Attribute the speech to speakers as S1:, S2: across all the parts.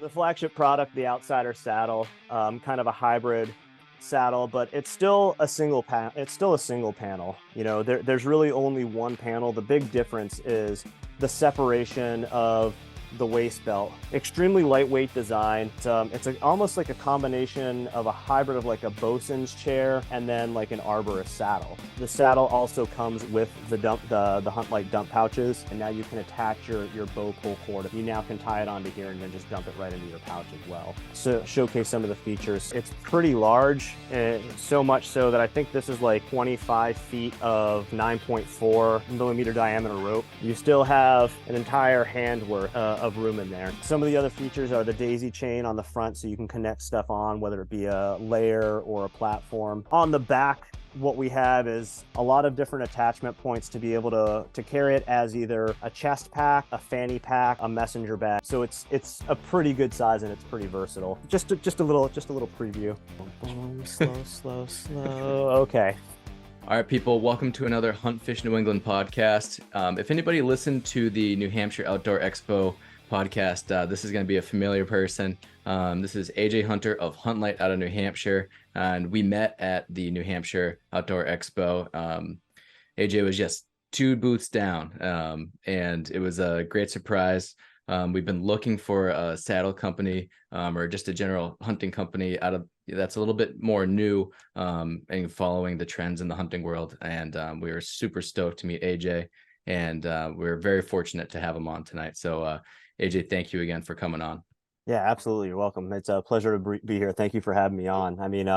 S1: The flagship product, the Outsider saddle, kind of a hybrid saddle, but it's still a single panel. It's still a single panel. There's really only one panel. The big difference is the separation of the waist belt. Extremely lightweight design. It's almost like a combination of a hybrid of like a bosun's chair and then like an arborist saddle. The saddle also comes with the HUNTLYTE dump pouches, and now you can attach your bow pull cord. You now can tie it onto here and then just dump it right into your pouch as well. So showcase some of the features. It's pretty large, so much so that I think this is like 25 feet of 9.4 millimeter diameter rope. You still have an entire hand worth of room in there. Some of the other features are the daisy chain on the front, so you can connect stuff on, whether it be a layer or a platform. On the back, what we have is a lot of different attachment points to be able to carry it as either a chest pack, a fanny pack, a messenger bag. So it's a pretty good size and it's pretty versatile. Just a little preview. Slow. Okay.
S2: All right, people, welcome to another Hunt Fish New England podcast. If anybody listened to the New Hampshire Outdoor Expo podcast, this is going to be a familiar person. This is AJ Hunter of HUNTLYTE out of New Hampshire, and we met at the New Hampshire Outdoor Expo. AJ was just 2 booths down, and it was a great surprise. We've been looking for a saddle company or just a general hunting company that's a little bit more new and following the trends in the hunting world. And we were super stoked to meet AJ, and we're very fortunate to have him on tonight. So AJ, thank you again for coming on.
S1: Yeah, absolutely. You're welcome. It's a pleasure to be here. Thank you for having me on. I mean,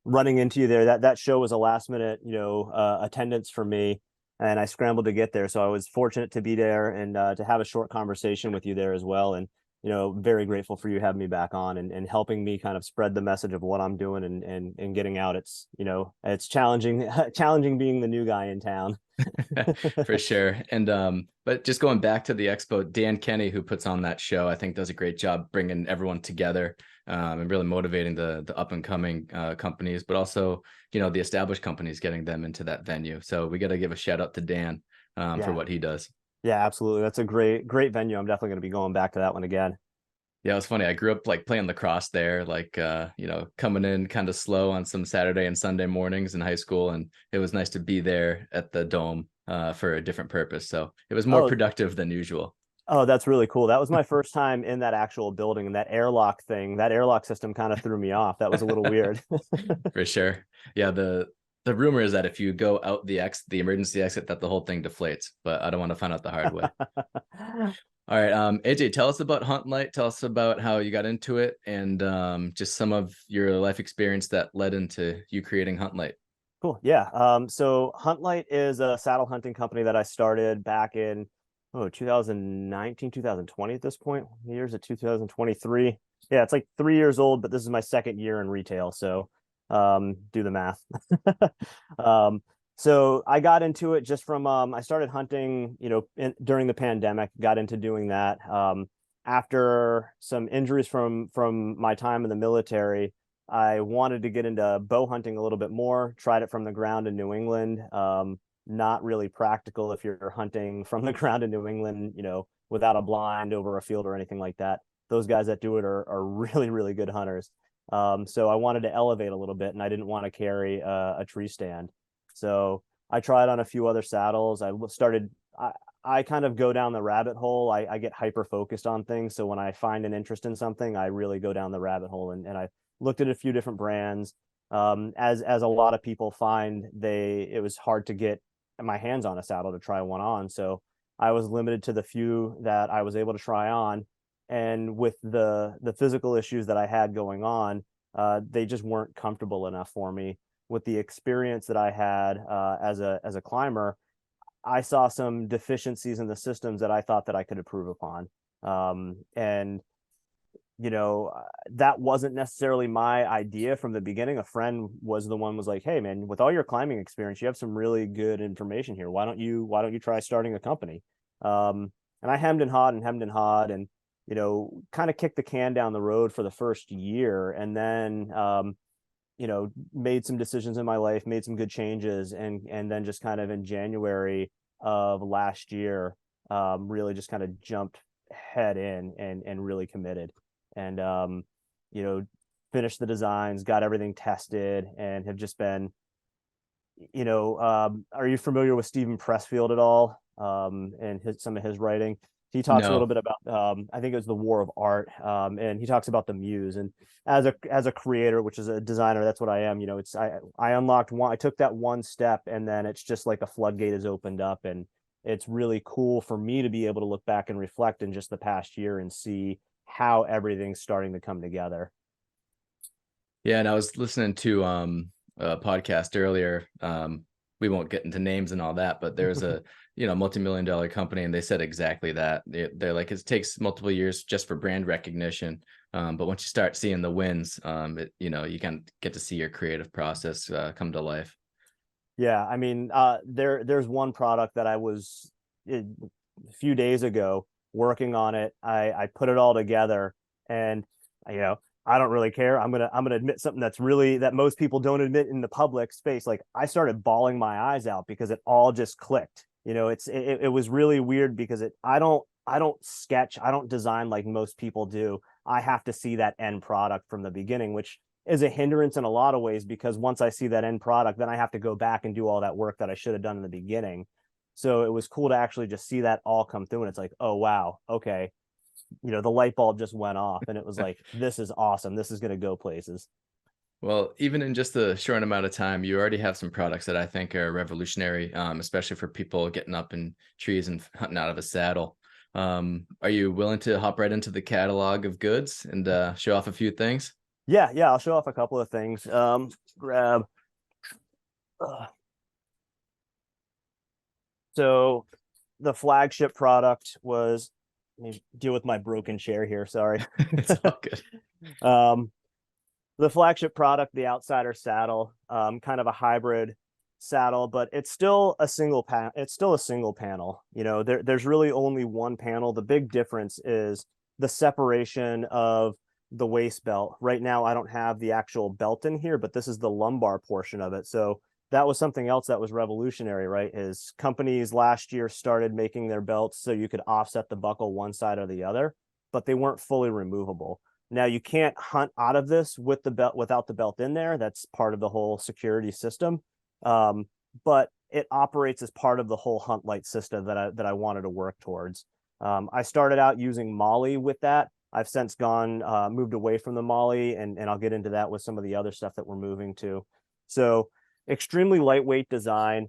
S1: running into you there, that show was a last minute, attendance for me, and I scrambled to get there. So I was fortunate to be there and to have a short conversation with you there as well. And, very grateful for you having me back on and helping me kind of spread the message of what I'm doing and getting out. It's, it's challenging, challenging being the new guy in town.
S2: For sure. And but just going back to the expo, Dan Kenny, who puts on that show, I think does a great job bringing everyone together and really motivating the up and coming companies, but also the established companies, getting them into that venue. So we got to give a shout out to Dan for what he does.
S1: Yeah, absolutely. That's a great venue. I'm definitely going to be going back to that one again.
S2: Yeah, it was funny. I grew up like playing lacrosse there, like coming in kind of slow on some Saturday and Sunday mornings in high school, and it was nice to be there at the Dome for a different purpose. So it was more productive than usual.
S1: Oh, that's really cool. That was my first time in that actual building, and that airlock system kind of threw me off. That was a little weird.
S2: For sure. Yeah, the rumor is that if you go out the emergency exit, that the whole thing deflates, but I don't want to find out the hard way. All right, AJ, tell us about HUNTLYTE. Tell us about how you got into it, and just some of your life experience that led into you creating HUNTLYTE.
S1: Cool. Yeah. So HUNTLYTE is a saddle hunting company that I started back in 2019, 2020 at this point. Years at 2023. Yeah, it's like 3 years old, but this is my second year in retail. So do the math. So I got into it just from I started hunting, during the pandemic, got into doing that. After some injuries from my time in the military, I wanted to get into bow hunting a little bit more, tried it from the ground in New England. Not really practical if you're hunting from the ground in New England, without a blind over a field or anything like that. Those guys that do it are really, really good hunters. So I wanted to elevate a little bit, and I didn't want to carry a tree stand. So I tried on a few other saddles. I kind of go down the rabbit hole. I get hyper focused on things. So when I find an interest in something, I really go down the rabbit hole, and I looked at a few different brands. As a lot of people find, it was hard to get my hands on a saddle to try one on. So I was limited to the few that I was able to try on. And with the physical issues that I had going on, they just weren't comfortable enough for me. With the experience that I had as a climber, I saw some deficiencies in the systems that I thought that I could improve upon. And that wasn't necessarily my idea from the beginning. A friend was like, "Hey man, with all your climbing experience, you have some really good information here. Why don't you try starting a company?" And I hemmed and hawed and kind of kicked the can down the road for the first year, and then made some decisions in my life, made some good changes, and then just kind of in January of last year, really just kind of jumped head in and really committed. and you know, finished the designs, got everything tested, and have just been, are you familiar with Stephen Pressfield at all? And some of his writing. He talks a little
S2: No.
S1: bit about, I think it was The War of Art, and he talks about the muse. And as a creator, which is a designer, that's what I am. I unlocked one. I took that one step, and then it's just like a floodgate has opened up, and it's really cool for me to be able to look back and reflect in just the past year and see how everything's starting to come together.
S2: Yeah, and I was listening to a podcast earlier. We won't get into names and all that, but there's a multi-million-dollar company, and they said exactly that. They're like, it takes multiple years just for brand recognition, but once you start seeing the wins, you can get to see your creative process come to life.
S1: Yeah, I mean, there's one product that I was a few days ago working on it. I put it all together, and you know, I don't really care. I'm gonna admit something that most people don't admit in the public space. Like, I started bawling my eyes out because it all just clicked. It was really weird because I don't sketch, I don't design like most people do. I have to see that end product from the beginning, which is a hindrance in a lot of ways, because once I see that end product, then I have to go back and do all that work that I should have done in the beginning. So it was cool to actually just see that all come through. And it's like, oh, wow. Okay. The light bulb just went off, and it was like, this is awesome. This is going to go places.
S2: Well, even in just a short amount of time, you already have some products that I think are revolutionary, especially for people getting up in trees and hunting out of a saddle. Are you willing to hop right into the catalog of goods and show off a few things?
S1: Yeah. Yeah. I'll show off a couple of things. Grab. So the flagship product was, let me deal with my broken chair here. Sorry.
S2: It's all good.
S1: um, the flagship product, the Outsider saddle, kind of a hybrid saddle, but it's still a single panel. There's really only one panel. The big difference is the separation of the waist belt. Right now, I don't have the actual belt in here, but this is the lumbar portion of it. So that was something else that was revolutionary, right? Is companies last year started making their belts so you could offset the buckle one side or the other, but they weren't fully removable. Now, you can't hunt out of this with the belt without the belt in there. That's part of the whole security system. But it operates as part of the whole HUNTLYTE system that I wanted to work towards. I started out using Molly with that. I've since moved away from the Molly, and I'll get into that with some of the other stuff that we're moving to. So extremely lightweight design.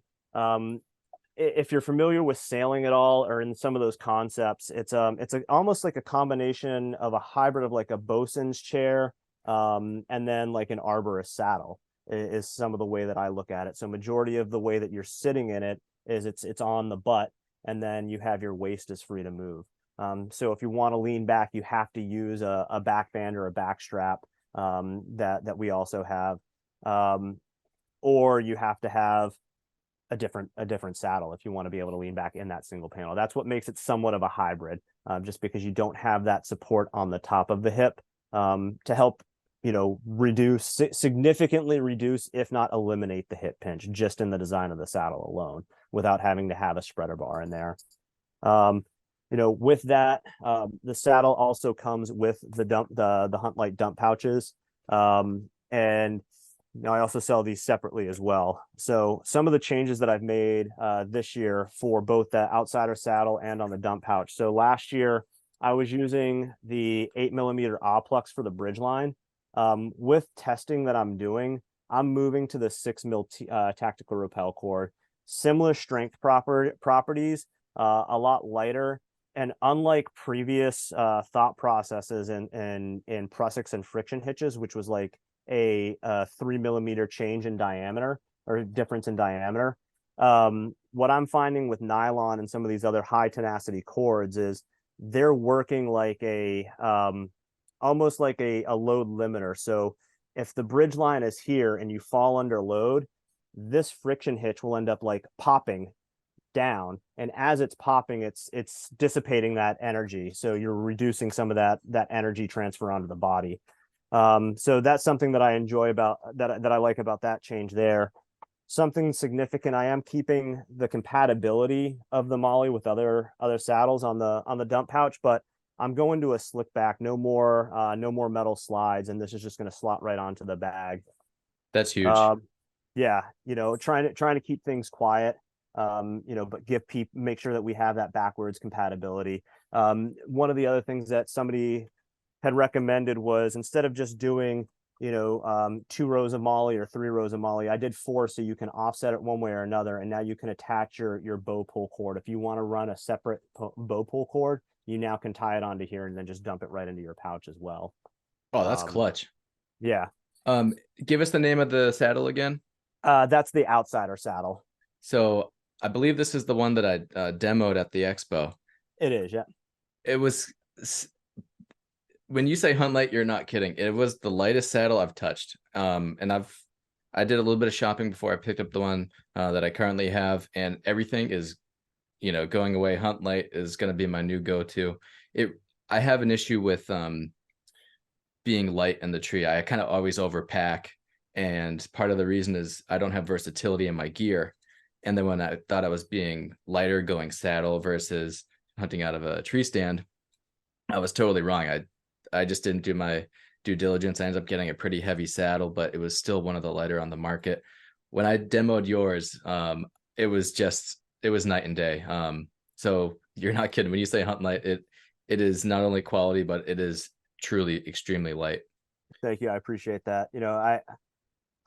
S1: If you're familiar with sailing at all, or in some of those concepts, it's almost like a combination of a hybrid of like a bosun's chair, and then like an arborist saddle is some of the way that I look at it. So majority of the way that you're sitting in it is it's on the butt, and then you have your waist is free to move. So if you want to lean back, you have to use a back band or a back strap, that we also have, or you have to have a different saddle if you want to be able to lean back in that single panel. That's what makes it somewhat of a hybrid, just because you don't have that support on the top of the hip, to help significantly reduce, if not eliminate, the hip pinch just in the design of the saddle alone, without having to have a spreader bar in there. With that, the saddle also comes with the HUNTLYTE dump pouches, and I also sell these separately as well. So some of the changes that I've made this year for both the Outsider saddle and on the dump pouch. So last year I was using the 8mm Oplux for the bridge line. With testing that I'm doing, I'm moving to the 6mm tactical rappel cord. Similar strength properties, a lot lighter. And unlike previous thought processes in prussics and friction hitches, which was like a 3mm change in diameter or difference in diameter, what I'm finding with nylon and some of these other high tenacity cords is they're working like almost like a load limiter. So if the bridge line is here and you fall under load, this friction hitch will end up like popping down, and as it's popping, it's dissipating that energy, so you're reducing some of that energy transfer onto the body. So that's something that I enjoy about that I like about that change there. Something significant, I am keeping the compatibility of the Molly with other saddles on the dump pouch, but I'm going to a slick back, no more metal slides, and this is just going to slot right onto the bag.
S2: That's huge.
S1: Um, yeah, trying to keep things quiet. But make sure that we have that backwards compatibility. One of the other things that somebody had recommended was, instead of just doing, 2 rows of molly or 3 rows of molly, I did 4, so you can offset it one way or another, and now you can attach your bow pull cord. If you want to run a separate bow pull cord, you now can tie it onto here and then just dump it right into your pouch as well.
S2: Oh, that's
S1: Um,
S2: clutch.
S1: yeah,
S2: Um, Give us the name of the saddle again.
S1: that's the outsider saddle.
S2: So I believe this is the one that I demoed at the expo.
S1: It is, yeah.
S2: It was, when you say HUNTLYTE, you're not kidding. It was the lightest saddle I've touched. And I did a little bit of shopping before I picked up the one that I currently have, and everything is, going away. HUNTLYTE is going to be my new go-to. I have an issue with being light in the tree. I kind of always overpack, and part of the reason is I don't have versatility in my gear. And then when I thought I was being lighter going saddle versus hunting out of a tree stand, I was totally wrong. I just didn't do my due diligence. I ended up getting a pretty heavy saddle, but it was still one of the lighter on the market. When I demoed yours, it was night and day. So you're not kidding. When you say HUNTLYTE, it is not only quality, but it is truly extremely light.
S1: Thank you. I appreciate that.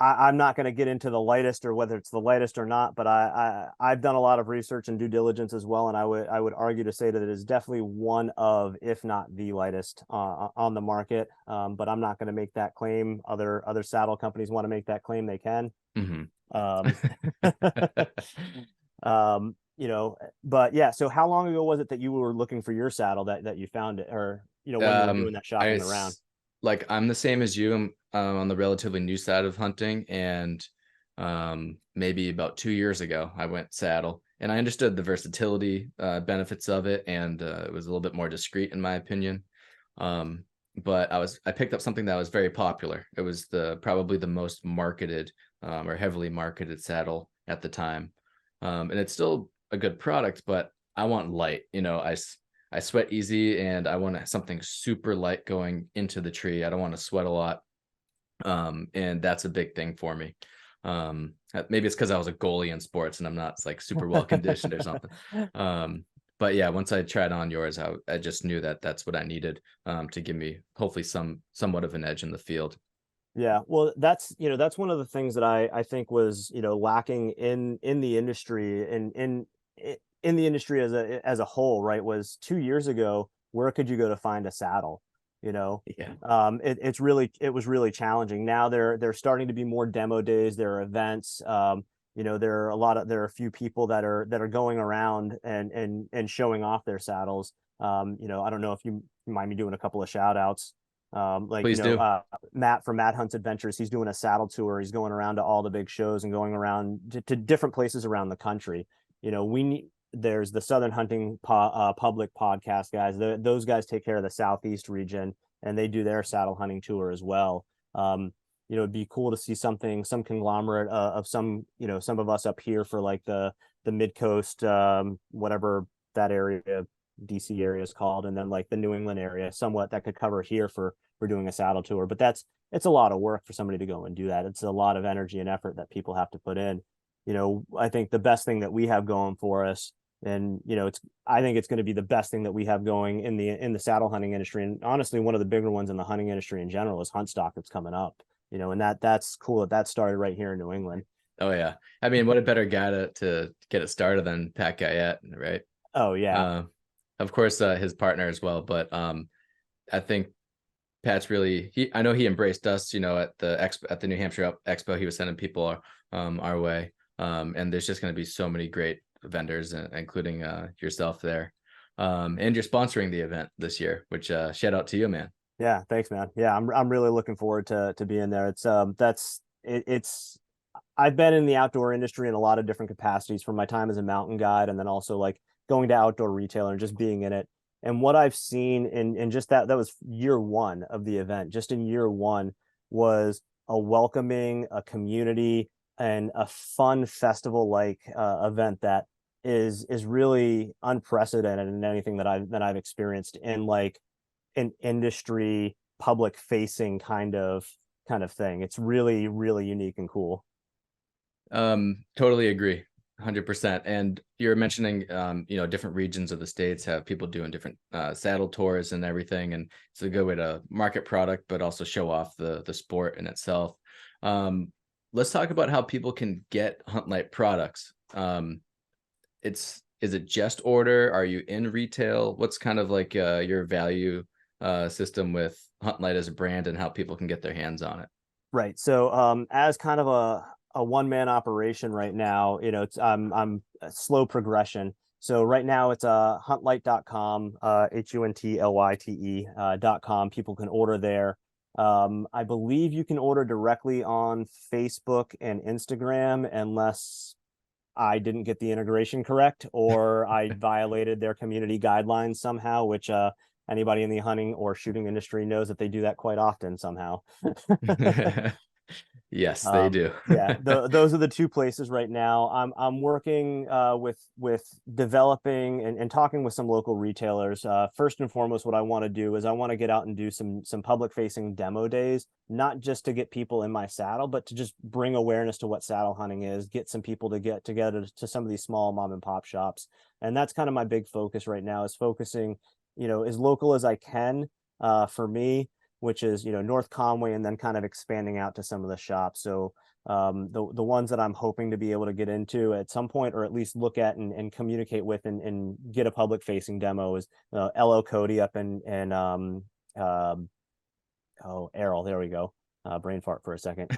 S1: I'm not going to get into the lightest or whether it's the lightest or not, but I've done a lot of research and due diligence as well, and I would argue to say that it is definitely one of, if not the lightest on the market. But I'm not going to make that claim. Other saddle companies want to make that claim, they can. Um, but yeah. So how long ago was it that you were looking for your saddle that you found it, or when you were doing that shopping around?
S2: Like, I'm the same as you. I'm on the relatively new side of hunting, and maybe about 2 years ago I went saddle, and I understood the versatility benefits of it, and it was a little bit more discreet in my opinion. But I picked up something that was very popular. It was probably the most marketed or heavily marketed saddle at the time, and it's still a good product, but I want light. I sweat easy, and I want something super light going into the tree. I don't want to sweat a lot. And that's a big thing for me. Maybe it's because I was a goalie in sports and I'm not like super well conditioned or something. But yeah, once I tried on yours, I just knew that that's what I needed to give me hopefully somewhat of an edge in the field.
S1: Yeah, well, that's one of the things that I think was, lacking in the industry, and in the industry as a whole, right? Was 2 years ago, where could you go to find a saddle?
S2: Yeah.
S1: It was really challenging. Now there starting to be more demo days, there are events. There are a few people that are going around and showing off their saddles. I don't know if you mind me doing a couple of shout outs.
S2: Please do.
S1: Matt from Matt Hunts Adventures, he's doing a saddle tour. He's going around to all the big shows and going around to different places around the country. There's the Southern Hunting Public podcast guys. Those guys take care of the Southeast region, and they do their saddle hunting tour as well. It'd be cool to see some conglomerate of some of us up here for like the mid coast, whatever that area, DC area is called, and then like the New England area, somewhat that could cover here for doing a saddle tour. But it's a lot of work for somebody to go and do that. It's a lot of energy and effort that people have to put in. I think the best thing that we have going for us, and I think it's going to be the best thing that we have going in the saddle hunting industry, and honestly one of the bigger ones in the hunting industry in general, is hunt stock that's coming up. And that's cool that started right here in New England.
S2: Oh yeah. I mean, what a better guy to get it started than Pat Guyette, right?
S1: Oh yeah.
S2: Of course, his partner as well, but I think Pat's really, I know he embraced us, at the New Hampshire Expo. He was sending people our way. And there's just going to be so many great vendors, including yourself there. And you're sponsoring the event this year, which shout out to you, man.
S1: Yeah, thanks, man. Yeah, I'm really looking forward to being there. It's I've been in the outdoor industry in a lot of different capacities, from my time as a mountain guide, and then also like going to outdoor retailer and just being in it. And what I've seen in just that was year one of the event. Just in year one was a welcoming, a community, and a fun festival like event that is really unprecedented in anything that I've experienced in like an industry public facing kind of thing. It's really, really unique and cool.
S2: Totally agree. 100%. And you're mentioning, different regions of the states have people doing different saddle tours and everything, and it's a good way to market product, but also show off the sport in itself. Let's talk about how people can get HUNTLYTE products. Is it just order? Are you in retail? What's kind of like your value system with HUNTLYTE as a brand and how people can get their hands on it?
S1: Right. So as kind of a one-man operation right now, it's I'm a slow progression. So right now it's huntlyte.com, HUNTLYTE.com. People can order there. I believe you can order directly on Facebook and Instagram unless I didn't get the integration correct or I violated their community guidelines somehow, which anybody in the hunting or shooting industry knows that they do that quite often somehow.
S2: Yes, they do.
S1: Yeah, those are the two places right now. I'm working with developing and talking with some local retailers. First and foremost, what I want to do is I want to get out and do some public facing demo days, not just to get people in my saddle, but to just bring awareness to what saddle hunting is, get some people to get together to some of these small mom and pop shops. And that's kind of my big focus right now, is focusing, as local as I can for me, which is North Conway, and then kind of expanding out to some of the shops. So the ones that I'm hoping to be able to get into at some point, or at least look at and communicate with and get a public facing demo, is LL Cody up in Errol. There we go. Brain fart for a second.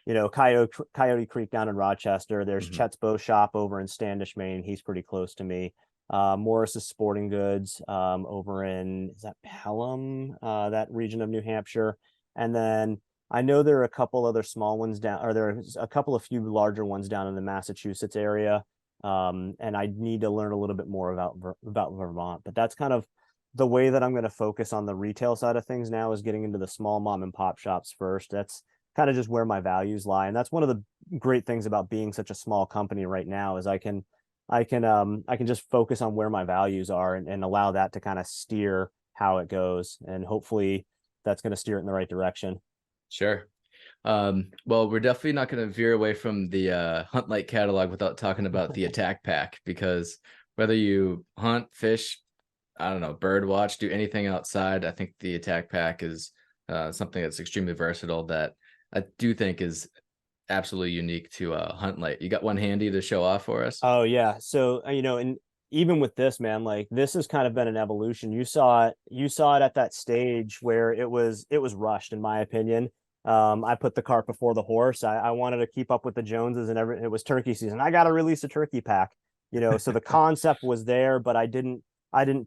S1: Coyote Creek down in Rochester. There's
S2: Mhm.
S1: Chet's Bow Shop over in Standish, Maine. He's pretty close to me. Morris's Sporting Goods over in, is that Pelham, that region of New Hampshire. And then I know there are a couple other small ones down, or there's a couple of few larger ones down in the Massachusetts area. And I need to learn a little bit more about Vermont, but that's kind of the way that I'm going to focus on the retail side of things now, is getting into the small mom and pop shops first. That's kind of just where my values lie. And that's one of the great things about being such a small company right now, is I can just focus on where my values are, and allow that to kind of steer how it goes. And hopefully that's going to steer it in the right direction.
S2: Sure. Well, we're definitely not going to veer away from the HUNTLYTE catalog without talking about the attack pack, because whether you hunt, fish, I don't know, bird watch, do anything outside, I think the attack pack is something that's extremely versatile that I do think is absolutely unique to HUNTLYTE. You got one handy to show off for us?
S1: Oh yeah. So and even with this, man, like this has kind of been an evolution. You saw it at that stage where it was rushed, in my opinion. I put the cart before the horse. I wanted to keep up with the Joneses, and it was turkey season. I got to release a turkey pack, so the concept was there, but I didn't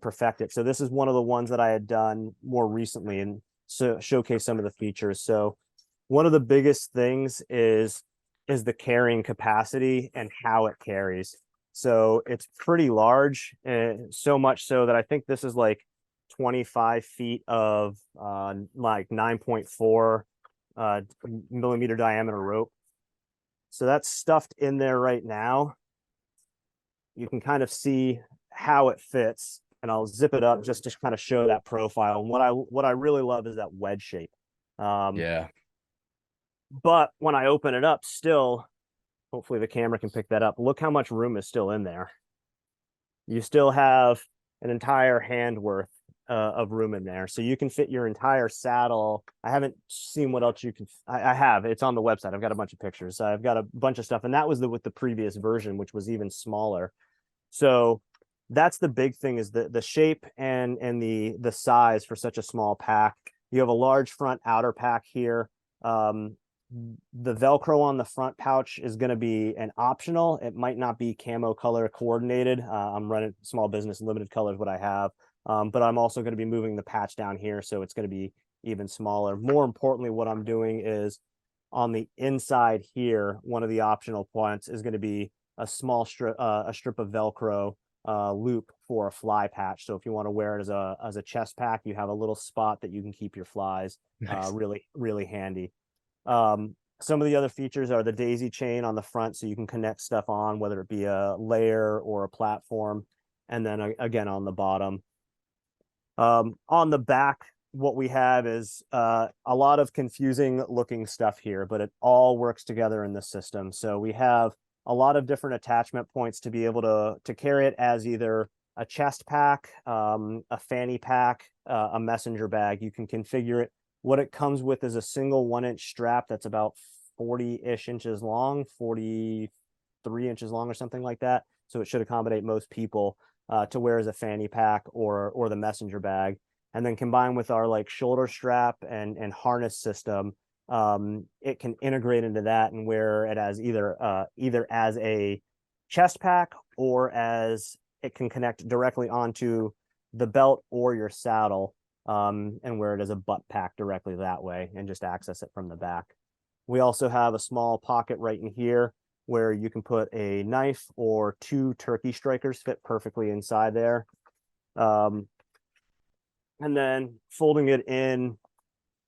S1: perfect it. So this is one of the ones that I had done more recently, and so showcase some of the features. So one of the biggest things is the carrying capacity and how it carries. So it's pretty large, so much so that I think this is like 25 feet of like 9.4 millimeter diameter rope. So that's stuffed in there right now. You can kind of see how it fits, and I'll zip it up just to kind of show that profile. And what I really love is that wedge shape. Um,
S2: Yeah.
S1: but when I open it up, still, hopefully the camera can pick that up. Look how much room is still in there. You still have an entire hand worth of room in there, so you can fit your entire saddle. I haven't seen what else you can. I have. It's on the website. I've got a bunch of pictures. I've got a bunch of stuff, and that was with the previous version, which was even smaller. So that's the big thing, is the shape and the size for such a small pack. You have a large front outer pack here. The Velcro on the front pouch is going to be an optional. It might not be camo color coordinated. I'm running small business, limited colors what I have. But I'm also going to be moving the patch down here, so it's going to be even smaller. More importantly, what I'm doing is on the inside here, one of the optional points is going to be a strip of Velcro loop for a fly patch. So if you want to wear it as a chest pack, you have a little spot that you can keep your flies.
S2: Nice.
S1: Really, really handy. Some of the other features are the daisy chain on the front, so you can connect stuff on, whether it be a layer or a platform. And then again, on the bottom. On the back, what we have is a lot of confusing looking stuff here, but it all works together in the system. So we have a lot of different attachment points to be able to carry it as either a chest pack, a fanny pack, a messenger bag. You can configure it. What it comes with is a single 1-inch strap that's about 40-ish inches long, 43 inches long or something like that. So it should accommodate most people to wear as a fanny pack or the messenger bag. And then combined with our like shoulder strap and harness system, it can integrate into that and wear it as either as a chest pack or as it can connect directly onto the belt or your saddle, and wear it as a butt pack directly that way and just access it from the back. We also have a small pocket right in here where you can put a knife or 2 turkey strikers fit perfectly inside there. And then folding it in,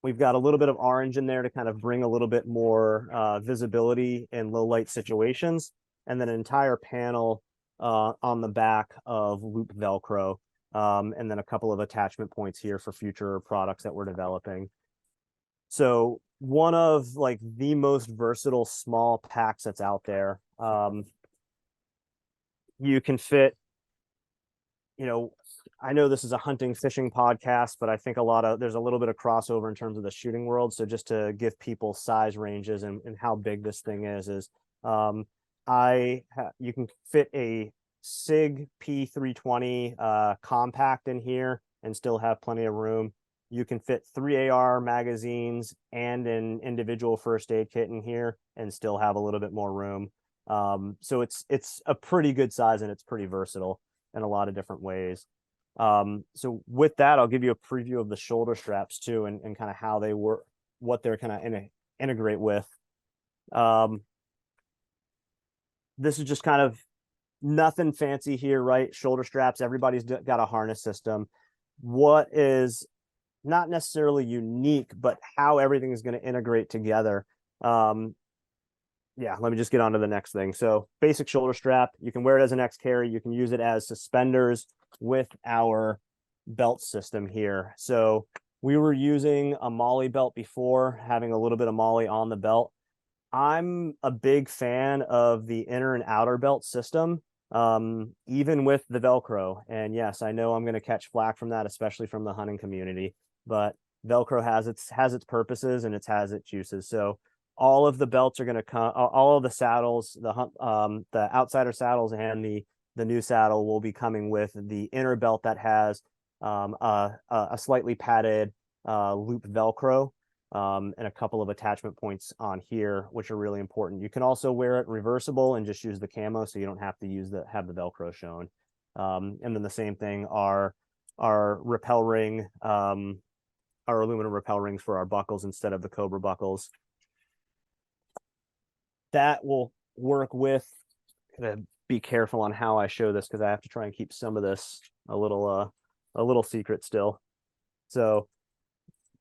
S1: we've got a little bit of orange in there to kind of bring a little bit more visibility in low light situations. And then an entire panel on the back of loop Velcro. And then a couple of attachment points here for future products that we're developing. So one of like the most versatile small packs that's out there. You can fit, I know this is a hunting fishing podcast, but I think there's a little bit of crossover in terms of the shooting world. So just to give people size ranges and how big this thing is you can fit a SIG P320 compact in here and still have plenty of room. You can fit 3 AR magazines and an individual first aid kit in here and still have a little bit more room. So it's a pretty good size and it's pretty versatile in a lot of different ways. So with that, I'll give you a preview of the shoulder straps too, and kind of how they work, what they're kind of integrate with. This is just kind of nothing fancy here, right? Shoulder straps, everybody's got a harness system. What is not necessarily unique, but how everything is going to integrate together. Yeah, let me just get on to the next thing. So basic shoulder strap, you can wear it as an X carry. You can use it as suspenders with our belt system here. So we were using a Molly belt before, having a little bit of Molly on the belt. I'm a big fan of the inner and outer belt system, even with the Velcro. And yes, I know I'm going to catch flack from that, especially from the hunting community, but Velcro has its purposes and it has its uses. So all of the belts are going to come, all of the saddles, the outsider saddles and the new saddle will be coming with the inner belt that has a slightly padded loop Velcro, and a couple of attachment points on here, which are really important. You can also wear it reversible and just use the camo, so you don't have to have the Velcro shown. And then the same thing, our rappel ring, our aluminum rappel rings for our buckles instead of the Cobra buckles. That will work with, be careful on how I show this because I have to try and keep some of this a little secret still. So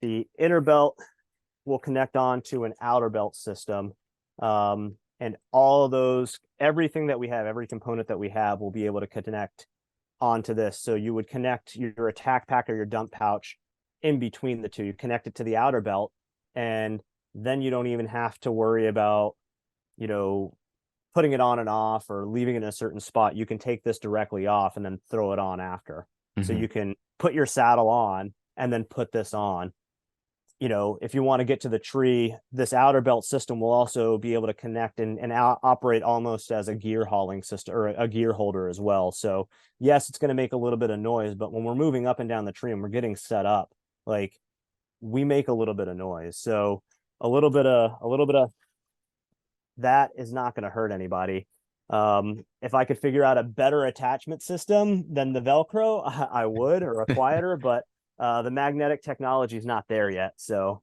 S1: the inner belt will connect on to an outer belt system. And all of those, everything that we have, every component that we have will be able to connect onto this. So you would connect your attack pack or your dump pouch in between the two. You connect it to the outer belt, and then you don't even have to worry about, putting it on and off or leaving it in a certain spot. You can take this directly off and then throw it on after. Mm-hmm. So you can put your saddle on and then put this on. If you want to get to the tree, this outer belt system will also be able to connect and operate almost as a gear hauling system or a gear holder as well. So yes, it's going to make a little bit of noise, but when we're moving up and down the tree and we're getting set up, like, we make a little bit of noise. So a little bit of that is not going to hurt anybody. If I could figure out a better attachment system than the Velcro, I would, or a quieter, but the magnetic technology is not there yet. So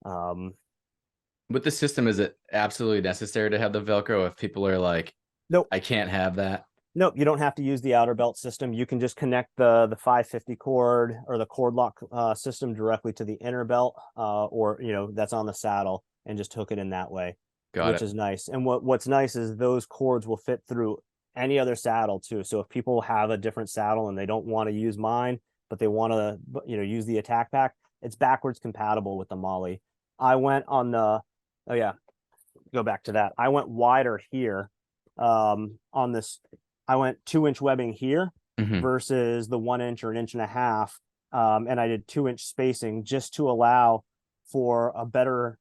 S2: with the system, is it absolutely necessary to have the Velcro if people are like,
S1: nope,
S2: I can't have that?
S1: Nope, you don't have to use the outer belt system. You can just connect the 550 cord or the cord lock system directly to the inner belt, or that's on the saddle, and just hook it in that way,
S2: Got
S1: which
S2: it.
S1: is nice. And what's nice is those cords will fit through any other saddle too. So if people have a different saddle and they don't want to use mine, but they want to, use the attack pack, it's backwards compatible with the Molly. I went on the, oh yeah, go back to that. I went wider here on this. I went 2-inch webbing here
S2: Hmm.
S1: versus the 1 inch or an inch and a half. And I did 2-inch spacing just to allow for a better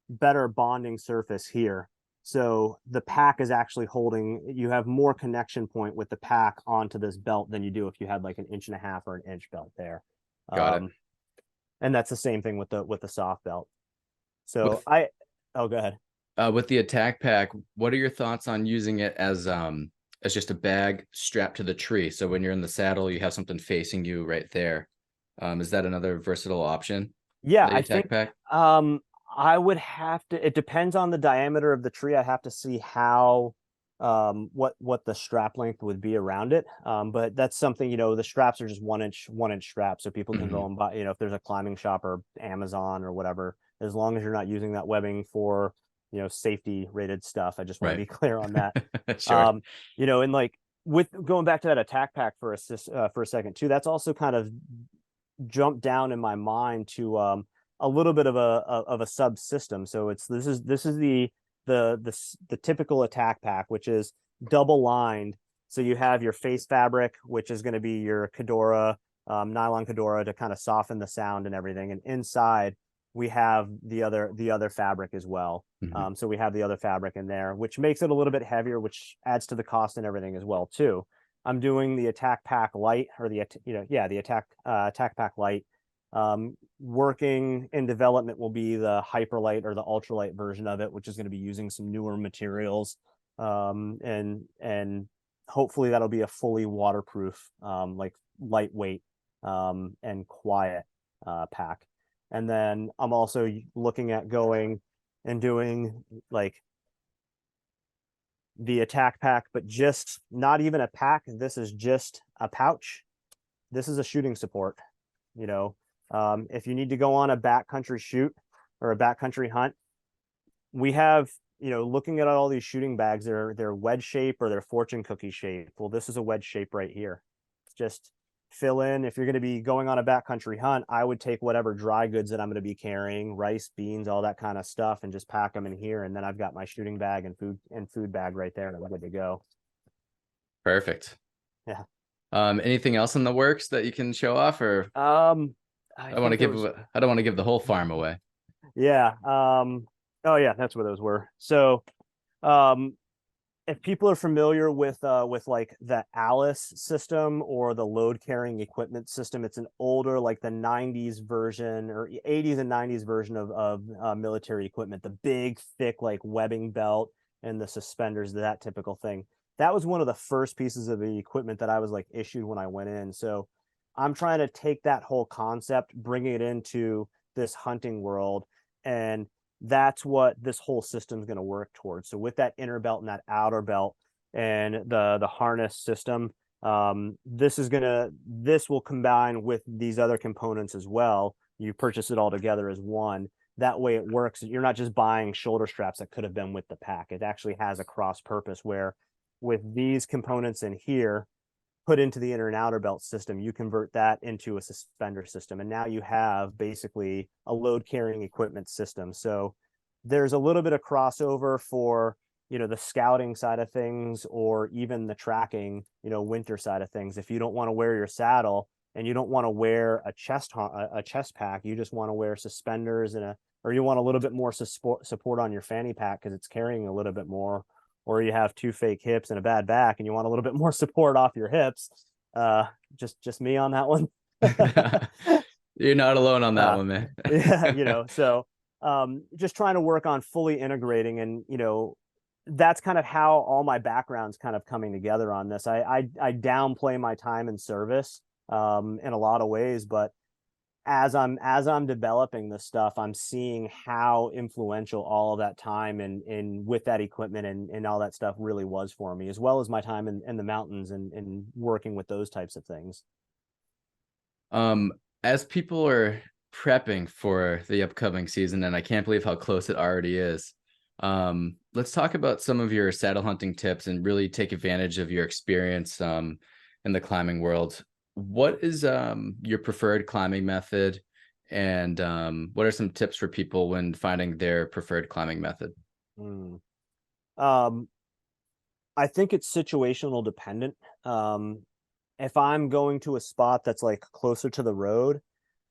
S1: bonding surface here. So the pack is actually holding, you have more connection point with the pack onto this belt than you do if you had like an inch and a half or an inch belt there.
S2: Got it.
S1: And that's the same thing with the soft belt. So
S2: With
S1: oh, go ahead.
S2: with the attack pack, what are your thoughts on using it as just a bag strapped to the tree? So when you're in the saddle, you have something facing you right there. Is that another versatile option
S1: Yeah,
S2: for the
S1: I
S2: attack
S1: think
S2: pack?
S1: I would have to, it depends on the diameter of the tree. I have to see how what the strap length would be around it. But that's something, the straps are just 1-inch straps, so people can
S2: Hmm.
S1: go and buy, if there's a climbing shop or Amazon or whatever, as long as you're not using that webbing for, safety rated stuff. I just want to
S2: Right.
S1: be clear on that.
S2: Sure.
S1: Um, and like with going back to that attack pack for a second too, that's also kind of jumped down in my mind to a little bit of a subsystem. So this is the typical attack pack, which is double lined. So you have your face fabric, which is going to be your Kedora, nylon Kedora to kind of soften the sound and everything. And inside we have the other fabric as well.
S2: Hmm.
S1: So we have the other fabric in there, which makes it a little bit heavier, which adds to the cost and everything as well too. I'm doing the attack pack light, or the attack pack light. Working in development will be the hyperlight or the ultralight version of it, which is going to be using some newer materials. And hopefully that'll be a fully waterproof, like lightweight, and quiet pack. And then I'm also looking at going and doing like the attack pack, but just not even a pack. This is just a pouch. This is a shooting support. You know, if you need to go on a backcountry shoot or a backcountry hunt, we have, looking at all these shooting bags, they're wedge shape or they're fortune cookie shape. Well, this is a wedge shape right here. It's just fill in. If you're going to be going on a backcountry hunt, I would take whatever dry goods that I'm going to be carrying, rice, beans, all that kind of stuff, and just pack them in here. And then I've got my shooting bag and food bag right there, and I'm good to go.
S2: Perfect.
S1: Yeah.
S2: Anything else in the works that you can show off, or
S1: I
S2: I want to
S1: think there
S2: give
S1: was,
S2: I don't want to give the whole farm away.
S1: yeah. Oh yeah, that's where those were. So, um, if people are familiar with like the Alice system or the load carrying equipment system, it's an older, like the 90s version or 80s and 90s version of military equipment, the big thick like webbing belt and the suspenders, that typical thing. That was one of the first pieces of the equipment that I was like issued when I went in. So I'm trying to take that whole concept, bring it into this hunting world, and that's what this whole system is going to work towards. So with that inner belt and that outer belt and the harness system, this will combine with these other components as well. You purchase it all together as one. That way it works. You're not just buying shoulder straps that could have been with the pack. It actually has a cross purpose where with these components in here put into the inner and outer belt system, you convert that into a suspender system. And now you have basically a load carrying equipment system. So there's a little bit of crossover for, the scouting side of things, or even the tracking, winter side of things. If you don't want to wear your saddle and you don't want to wear a chest pack, you just want to wear suspenders or you want a little bit more support on your fanny pack because it's carrying a little bit more, or you have two fake hips and a bad back and you want a little bit more support off your hips. Just me on that one.
S2: You're not alone on that
S1: uh,
S2: one, man.
S1: yeah, so just trying to work on fully integrating, and that's kind of how all my background's kind of coming together on this. I downplay my time in service in a lot of ways, but as I'm developing this stuff, I'm seeing how influential all of that time and with that equipment and all that stuff really was for me, as well as my time in the mountains and working with those types of things.
S2: Um, as people are prepping for the upcoming season, and I can't believe how close it already is. Let's talk about some of your saddle hunting tips and really take advantage of your experience in the climbing world. What is your preferred climbing method, and what are some tips for people when finding their preferred climbing method?
S1: Mm. Um, I think it's situational dependent. If I'm going to a spot that's like closer to the road,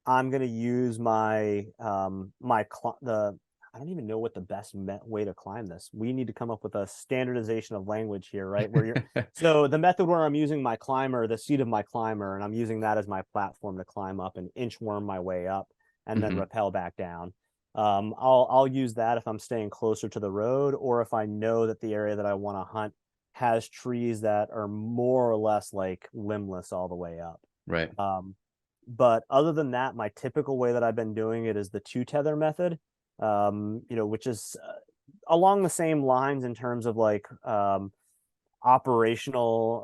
S1: I'm gonna use my the I don't even know what the best way to climb this. We need to come up with a standardization of language here, right? Where you're so the method where I'm using my climber, the seat of my climber, and I'm using that as my platform to climb up and inchworm my way up and then
S2: Hmm.
S1: rappel back down. I'll use that if I'm staying closer to the road, or if I know that the area that I want to hunt has trees that are more or less like limbless all the way up.
S2: Right.
S1: Um, but other than that, my typical way that I've been doing it is the two tether method, which is along the same lines in terms of like operational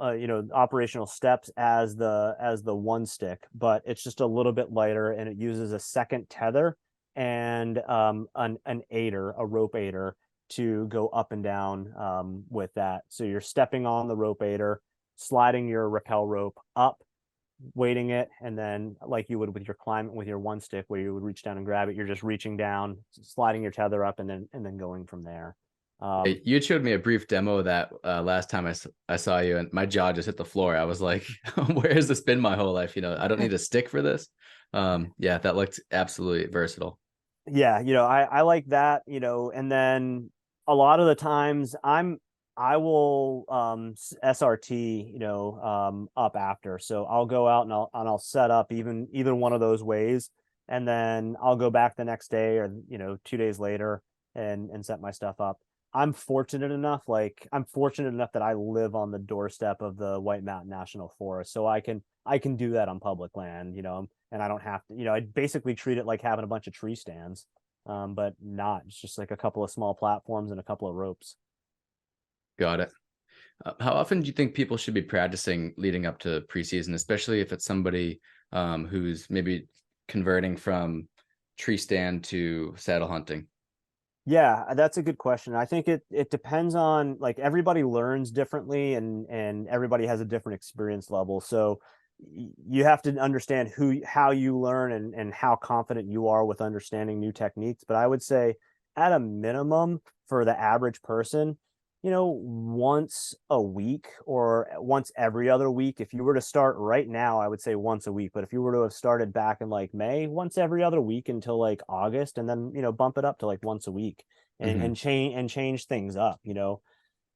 S1: steps as the one stick, but it's just a little bit lighter and it uses a second tether and an aider, a rope aider to go up and down with that. So you're stepping on the rope aider, sliding your rappel rope up, weighting it, and then like you would with your climb with your one stick where you would reach down and grab it, you're just reaching down, sliding your tether up, and then going from there.
S2: Yeah,
S1: um
S2: you had showed me a brief demo of that last time I saw you, and my jaw just hit the floor. I was like, where has this been my whole life? I don't need a stick for this. Yeah, that looked absolutely versatile.
S1: yeah, I like that, and then a lot of the times I will SRT, up after. So I'll go out and I'll set up either one of those ways, and then I'll go back the next day or 2 days later and set my stuff up. I'm fortunate enough that I live on the doorstep of the White Mountain National Forest, so I can do that on public land, and I don't have to, I basically treat it like having a bunch of tree stands, but not. It's just like a couple of small platforms and a couple of ropes.
S2: Got it. How often do you think people should be practicing leading up to preseason, especially if it's somebody who's maybe converting from tree stand to saddle hunting?
S1: Yeah, that's a good question. I think it depends on, like, everybody learns differently and everybody has a different experience level. So you have to understand how you learn and how confident you are with understanding new techniques. But I would say at a minimum for the average person, once a week or once every other week. If you were to start right now, I would say once a week. But if you were to have started back in like May, once every other week until like August, and then bump it up to like once a week and
S2: Hmm.
S1: change things up.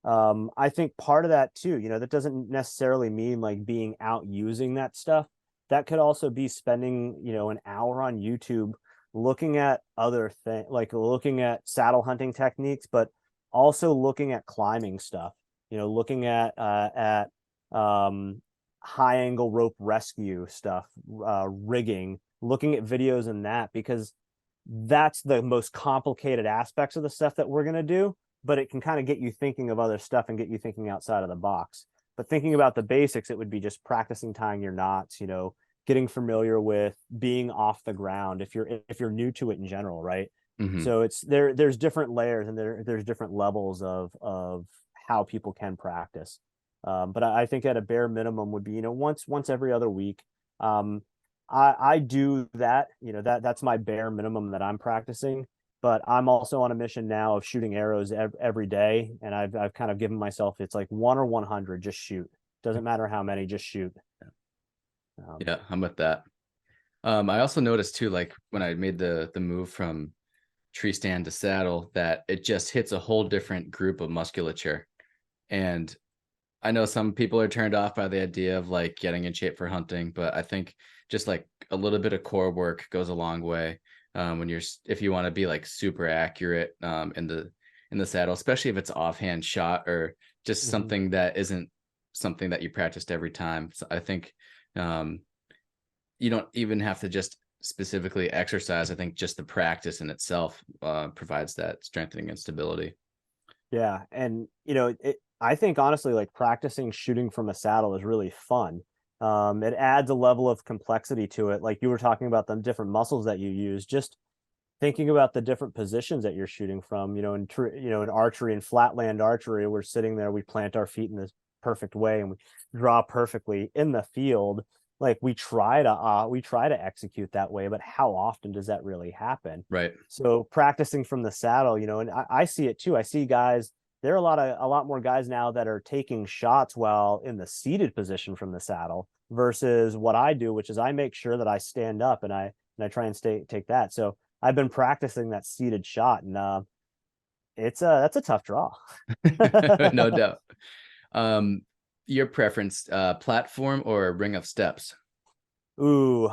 S1: I think part of that too, that doesn't necessarily mean like being out using that stuff. That could also be spending an hour on YouTube looking at other things, like looking at saddle hunting techniques, but also looking at climbing stuff, looking at high angle rope rescue stuff, rigging, looking at videos in that, because that's the most complicated aspects of the stuff that we're going to do, but it can kind of get you thinking of other stuff and get you thinking outside of the box. But thinking about the basics, it would be just practicing tying your knots, getting familiar with being off the ground if you're new to it in general, right?
S2: Hmm.
S1: So there's different layers and there's different levels of how people can practice. But I think at a bare minimum would be, once every other week. I do that, that's my bare minimum that I'm practicing. But I'm also on a mission now of shooting arrows every day, and I've kind of given myself, it's like 1 or 100, just shoot. Doesn't matter how many, just shoot.
S2: Yeah, I'm with that. I also noticed too, like when I made the move from tree stand to saddle, that it just hits a whole different group of musculature. And I know some people are turned off by the idea of like getting in shape for hunting, but I think just like a little bit of core work goes a long way when if you want to be like super accurate in the saddle, especially if it's offhand shot or just
S1: Mhm.
S2: something that isn't something that you practiced every time. So I think um, you don't even have to just specifically exercise. I think just the practice in itself provides that strengthening and stability.
S1: Yeah, and I think honestly, like practicing shooting from a saddle is really fun. It adds a level of complexity to it. Like you were talking about the different muscles that you use, just thinking about the different positions that you're shooting from, in archery and flatland archery, we're sitting there, we plant our feet in this perfect way and we draw perfectly in the field. Like we try to execute that way, but how often does that really happen?
S2: Right.
S1: So practicing from the saddle, and I see it too. I see guys, there are a lot more guys now that are taking shots while in the seated position from the saddle versus what I do, which is I make sure that I stand up and I try and take that. So I've been practicing that seated shot, and that's a tough draw.
S2: No doubt. Your preference, platform or ring of steps?
S1: Ooh,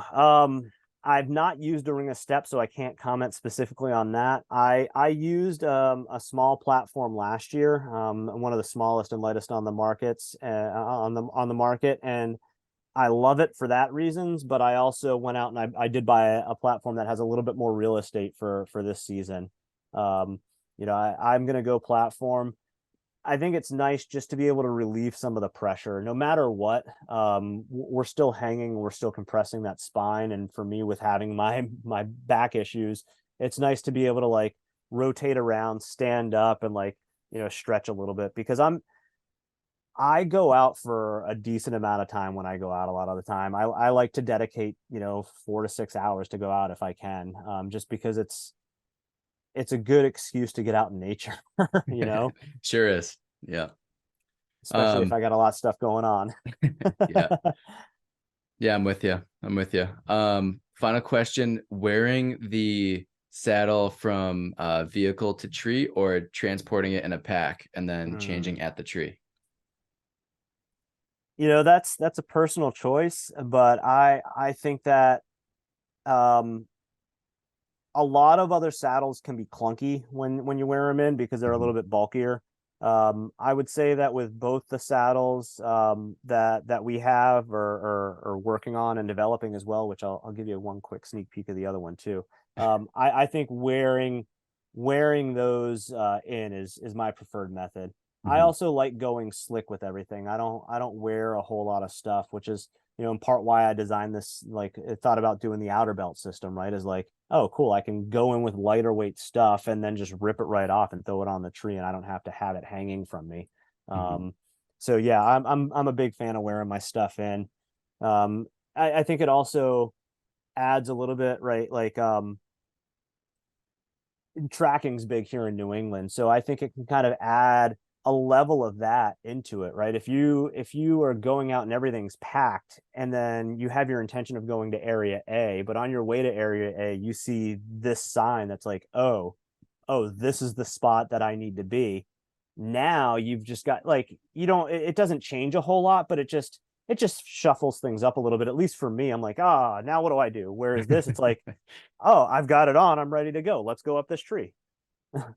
S1: I've not used a ring of steps, so I can't comment specifically on that. I used a small platform last year, one of the smallest and lightest on the markets on the market, and I love it for that reasons. But I also went out and I did buy a platform that has a little bit more real estate for this season. Um, I'm gonna go platform. I think it's nice just to be able to relieve some of the pressure, no matter what. We're still hanging, we're still compressing that spine, and for me, with having my back issues, it's nice to be able to like rotate around, stand up, and like stretch a little bit because I go out for a decent amount of time when I go out a lot of the time. I like to dedicate 4 to 6 hours to go out if I can, just because it's a good excuse to get out in nature, you know.
S2: Sure is. Yeah.
S1: Especially if I got a lot of stuff going on.
S2: Yeah. Yeah, I'm with you. I'm with you. Final question, wearing the saddle from vehicle to tree or transporting it in a pack and then changing at the tree?
S1: That's a personal choice, but I think that um a lot of other saddles can be clunky when you wear them in because they're a
S2: Mhm.
S1: little bit bulkier. I would say that with both the saddles that we have or working on and developing as well, which I'll give you one quick sneak peek of the other one too. I think wearing those in is my preferred method. I
S2: Mhm.
S1: also like going slick with everything. I don't wear a whole lot of stuff, which is in part why I designed this. Like, I thought about doing the outer belt system, right? Is like, oh, cool, I can go in with lighter weight stuff and then just rip it right off and throw it on the tree, and I don't have to have it hanging from me.
S2: Mhm.
S1: So yeah, I'm a big fan of wearing my stuff in. I think it also adds a little bit, right? Like, tracking's big here in New England, so I think it can kind of add a level of that into it, right? If you are going out and everything's packed, and then you have your intention of going to area A, but on your way to area A, you see this sign that's like, oh, this is the spot that I need to be. Now you've just got like you don't it doesn't change a whole lot, but it just shuffles things up a little bit. At least for me, I'm like, now what do I do? Whereas this, it's like, oh, I've got it on. I'm ready to go. Let's go up this tree.
S2: All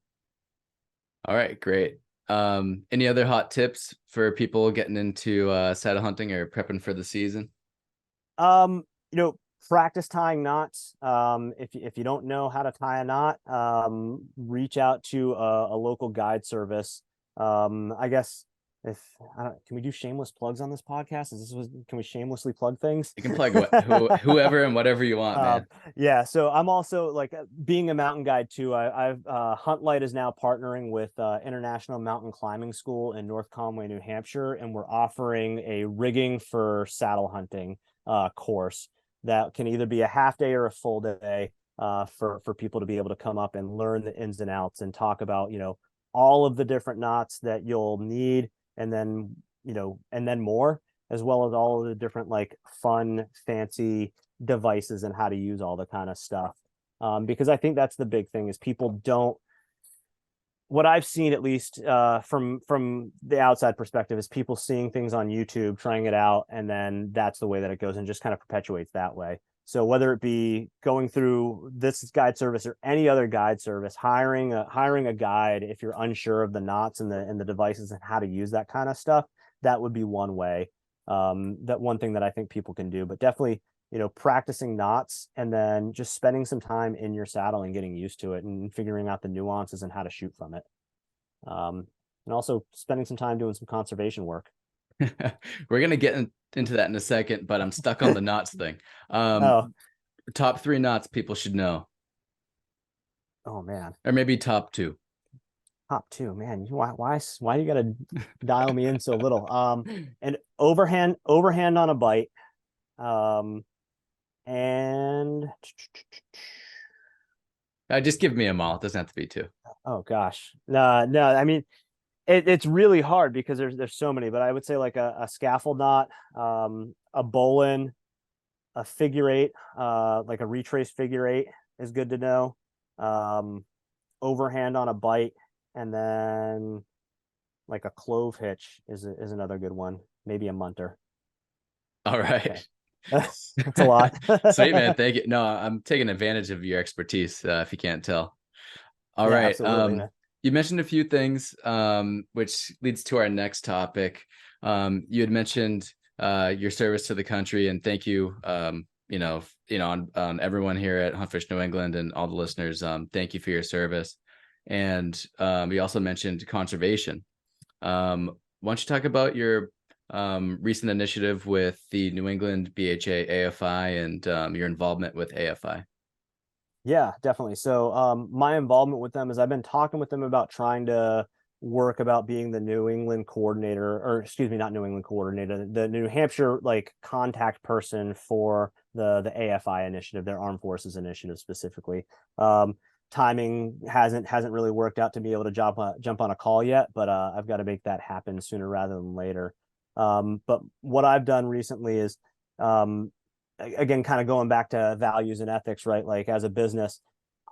S2: right, great. Any other hot tips for people getting into saddle hunting or prepping for the season?
S1: Um, Practice tying knots. If you don't know how to tie a knot, reach out to a local guide service. I guess if I don't, can we do shameless plugs on this podcast? Can we shamelessly plug things?
S2: You can plug whoever and whatever you want,
S1: Um,
S2: man.
S1: yeah, so I'm also like being a mountain guide too. I've HUNTLYTE is now partnering with International Mountain Climbing School in North Conway, New Hampshire, and we're offering a rigging for saddle hunting course that can either be a half day or a full day for people to be able to come up and learn the ins and outs and talk about all of the different knots that you'll need, and then and then more, as well as all of the different like fun, fancy devices and how to use all the kind of stuff. Because I think that's the big thing is people don't. What I've seen, at least from the outside perspective, is people seeing things on YouTube, trying it out, and then that's the way that it goes, and just kind of perpetuates that way. So whether it be going through this guide service or any other guide service, hiring a guide if you're unsure of the knots and the devices and how to use that kind of stuff, that would be one way. That one thing that I think people can do, but definitely practicing knots and then just spending some time in your saddle and getting used to it and figuring out the nuances and how to shoot from it. And also spending some time doing some conservation work.
S2: We're gonna get into that in a second, but I'm stuck on the knots thing.
S1: Oh,
S2: Top 3 knots people should know,
S1: oh man.
S2: or maybe top 2.
S1: Top two, man. Why you gotta dial me in so little? And overhand on a bite. Um, and
S2: Just give me them all. It doesn't have to be 2.
S1: oh gosh, no. I mean, it's really hard because there's so many, but I would say like a scaffold knot, a bowline, a figure eight, like a retrace figure eight is good to know. Um, Overhand on a bite, and then like a clove hitch is another good one. Maybe a munter.
S2: All
S1: Okay.
S2: right.
S1: That's a lot.
S2: Sweet, man. Thank you. No, I'm taking advantage of your expertise, if you can't tell. All
S1: Yeah,
S2: right.
S1: absolutely, man.
S2: You mentioned a few things, which leads to our next topic. You had mentioned your service to the country, and thank you. On everyone here at Huntfish New England and all the listeners. Thank you for your service. And you also mentioned conservation. Why don't you talk about your recent initiative with the New England BHA AFI and your involvement with AFI?
S1: Yeah, definitely. So my involvement with them is I've been talking with them about trying to work about being the New England coordinator, or excuse me, not New England coordinator, the New Hampshire like contact person for the AFI initiative, their Armed Forces initiative specifically. Timing hasn't really worked out to be able to jump on a call yet, but I've got to make that happen sooner rather than later. But what I've done recently is um, again, kind of going back to values and ethics, right? Like as a business,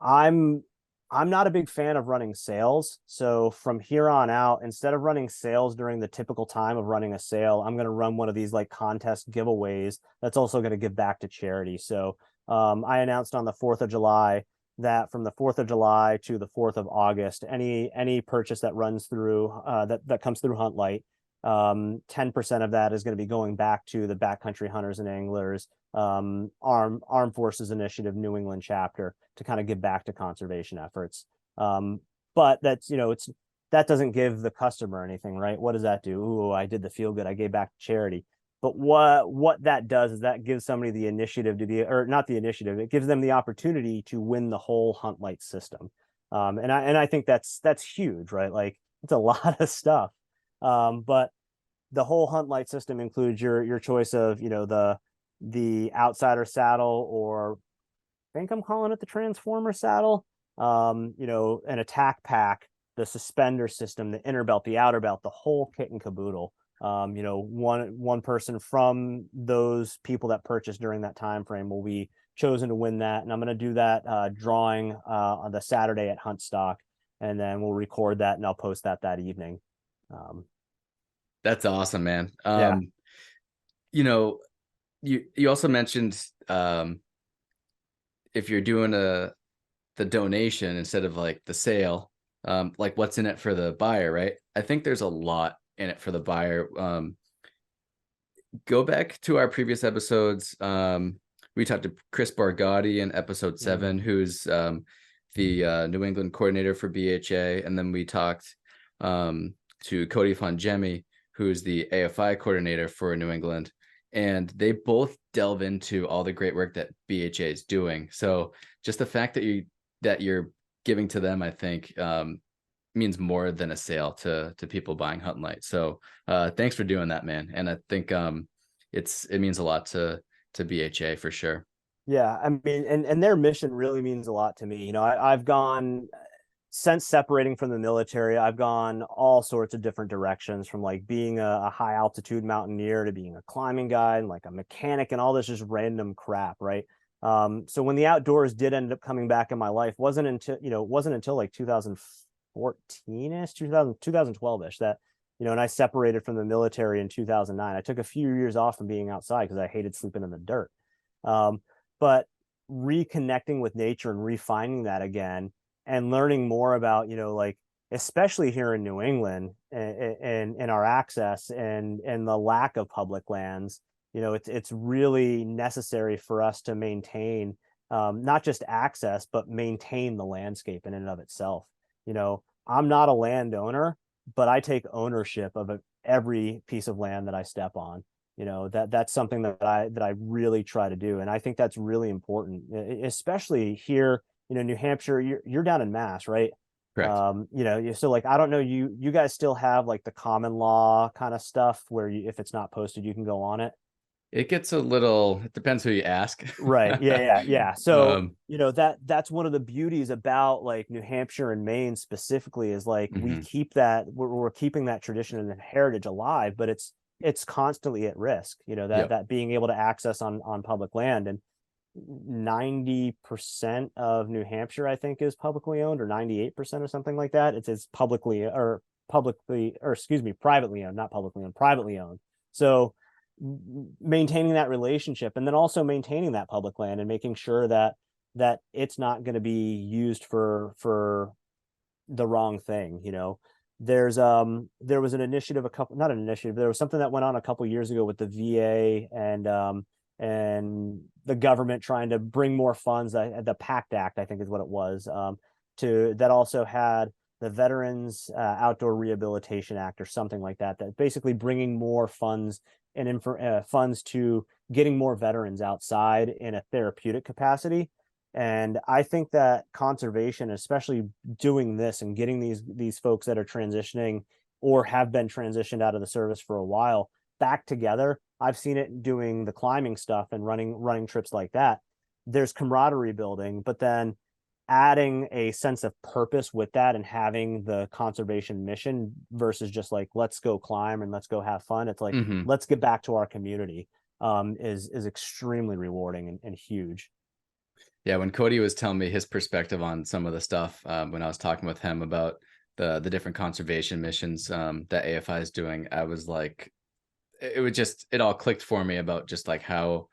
S1: I'm I'm not a big fan of running sales. So from here on out, instead of running sales during the typical time of running a sale, I'm going to run one of these like contest giveaways that's also going to give back to charity. So I announced on the 4th of July that from the 4th of July to the 4th of August, any purchase that runs through that comes through HUNTLYTE, 10% of that is going to be going back to the Backcountry Hunters and Anglers Armed Forces Initiative New England chapter to kind of give back to conservation efforts. But that's that doesn't give the customer anything, right? What does that do? Ooh, I did the feel good. I gave back to charity. But what that does is that gives somebody the initiative to be, or not the initiative, it gives them the opportunity to win the whole HUNTLYTE system. And I think that's huge, right? Like it's a lot of stuff. But the whole HUNTLYTE system includes your choice of the outsider saddle, or I think I'm calling it the transformer saddle, an attack pack, the suspender system, the inner belt, the outer belt, the whole kit and caboodle. One person from those people that purchased during that time frame will be chosen to win that, and I'm going to do that drawing on the Saturday at Huntstock, and then we'll record that and I'll post that evening. um,
S2: That's awesome, man.
S1: yeah.
S2: You know, you also mentioned if you're doing the donation instead of like the sale, like what's in it for the buyer, right? I think there's a lot in it for the buyer. Go back to our previous episodes. We talked to Chris Bargotti in episode 7, who's the New England coordinator for BHA, and then we talked to Cody Fongemi, who's the AFI coordinator for New England, and they both delve into all the great work that BHA is doing. So just the fact that you're giving to them, I think, means more than a sale to people buying HUNTLYTE. So thanks for doing that, man. And I think it means a lot to BHA for sure.
S1: Yeah, I mean, and their mission really means a lot to me. I've gone, since separating from the military, I've gone all sorts of different directions, from like being a high altitude mountaineer to being a climbing guide and like a mechanic and all this just random crap, right? So when the outdoors did end up coming back in my life, wasn't until like 2014-ish, 2012-ish that, and I separated from the military in 2009. I took a few years off from being outside because I hated sleeping in the dirt. But reconnecting with nature and refining that again, and learning more about, like, especially here in New England and our access and the lack of public lands, it's really necessary for us to maintain not just access, but maintain the landscape in and of itself. I'm not a landowner, but I take ownership every piece of land that I step on. That's something that I really try to do, and I think that's really important, especially here. New Hampshire, you're down in Mass, right?
S2: Correct.
S1: So like I don't know, you guys still have like the common law kind of stuff where if it's not posted, you can go on it.
S2: It gets a little, it depends who you ask.
S1: Right. Yeah. So,
S2: Um,
S1: that's one of the beauties about like New Hampshire and Maine specifically is like we
S2: mhm.
S1: keep that we're keeping that tradition and heritage alive, but it's constantly at risk, that
S2: Yep.
S1: that being able to access on public land. And 90% of New Hampshire, I think, is publicly owned, or 98% or something like that. It's publicly, or excuse me, privately owned, not publicly owned, privately owned. So maintaining that relationship, and then also maintaining that public land and making sure that it's not going to be used for the wrong thing. There was an initiative, a couple, not an initiative, there was something that went on a couple years ago with the VA and the government trying to bring more funds. The PACT Act, I think, is what it was. To that also had the Veterans Outdoor Rehabilitation Act or something like that. That basically bringing more funds and funds to getting more veterans outside in a therapeutic capacity. And I think that conservation, especially doing this and getting these folks that are transitioning or have been transitioned out of the service for a while back together. I've seen it doing the climbing stuff and running trips like that. There's camaraderie building, but then adding a sense of purpose with that and having the conservation mission versus just like let's go climb and let's go have fun. It's like
S2: Hmm.
S1: let's get back to our community. Is extremely rewarding and huge.
S2: Yeah, when Cody was telling me his perspective on some of the stuff, when I was talking with him about the different conservation missions that AFI is doing, I was like, it would just, it all clicked for me about just like how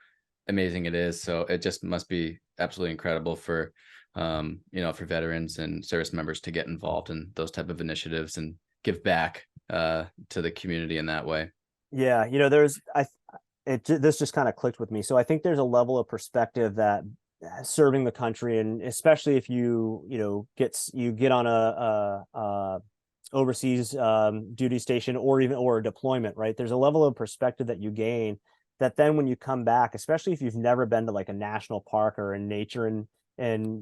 S2: amazing it is. So it just must be absolutely incredible for for veterans and service members to get involved in those type of initiatives and give back to the community in that way.
S1: Yeah, there's this just kind of clicked with me. So I think there's a level of perspective that serving the country, and especially if you get on a overseas duty station or a deployment, right? There's a level of perspective that you gain that then when you come back, especially if you've never been to like a national park or in nature in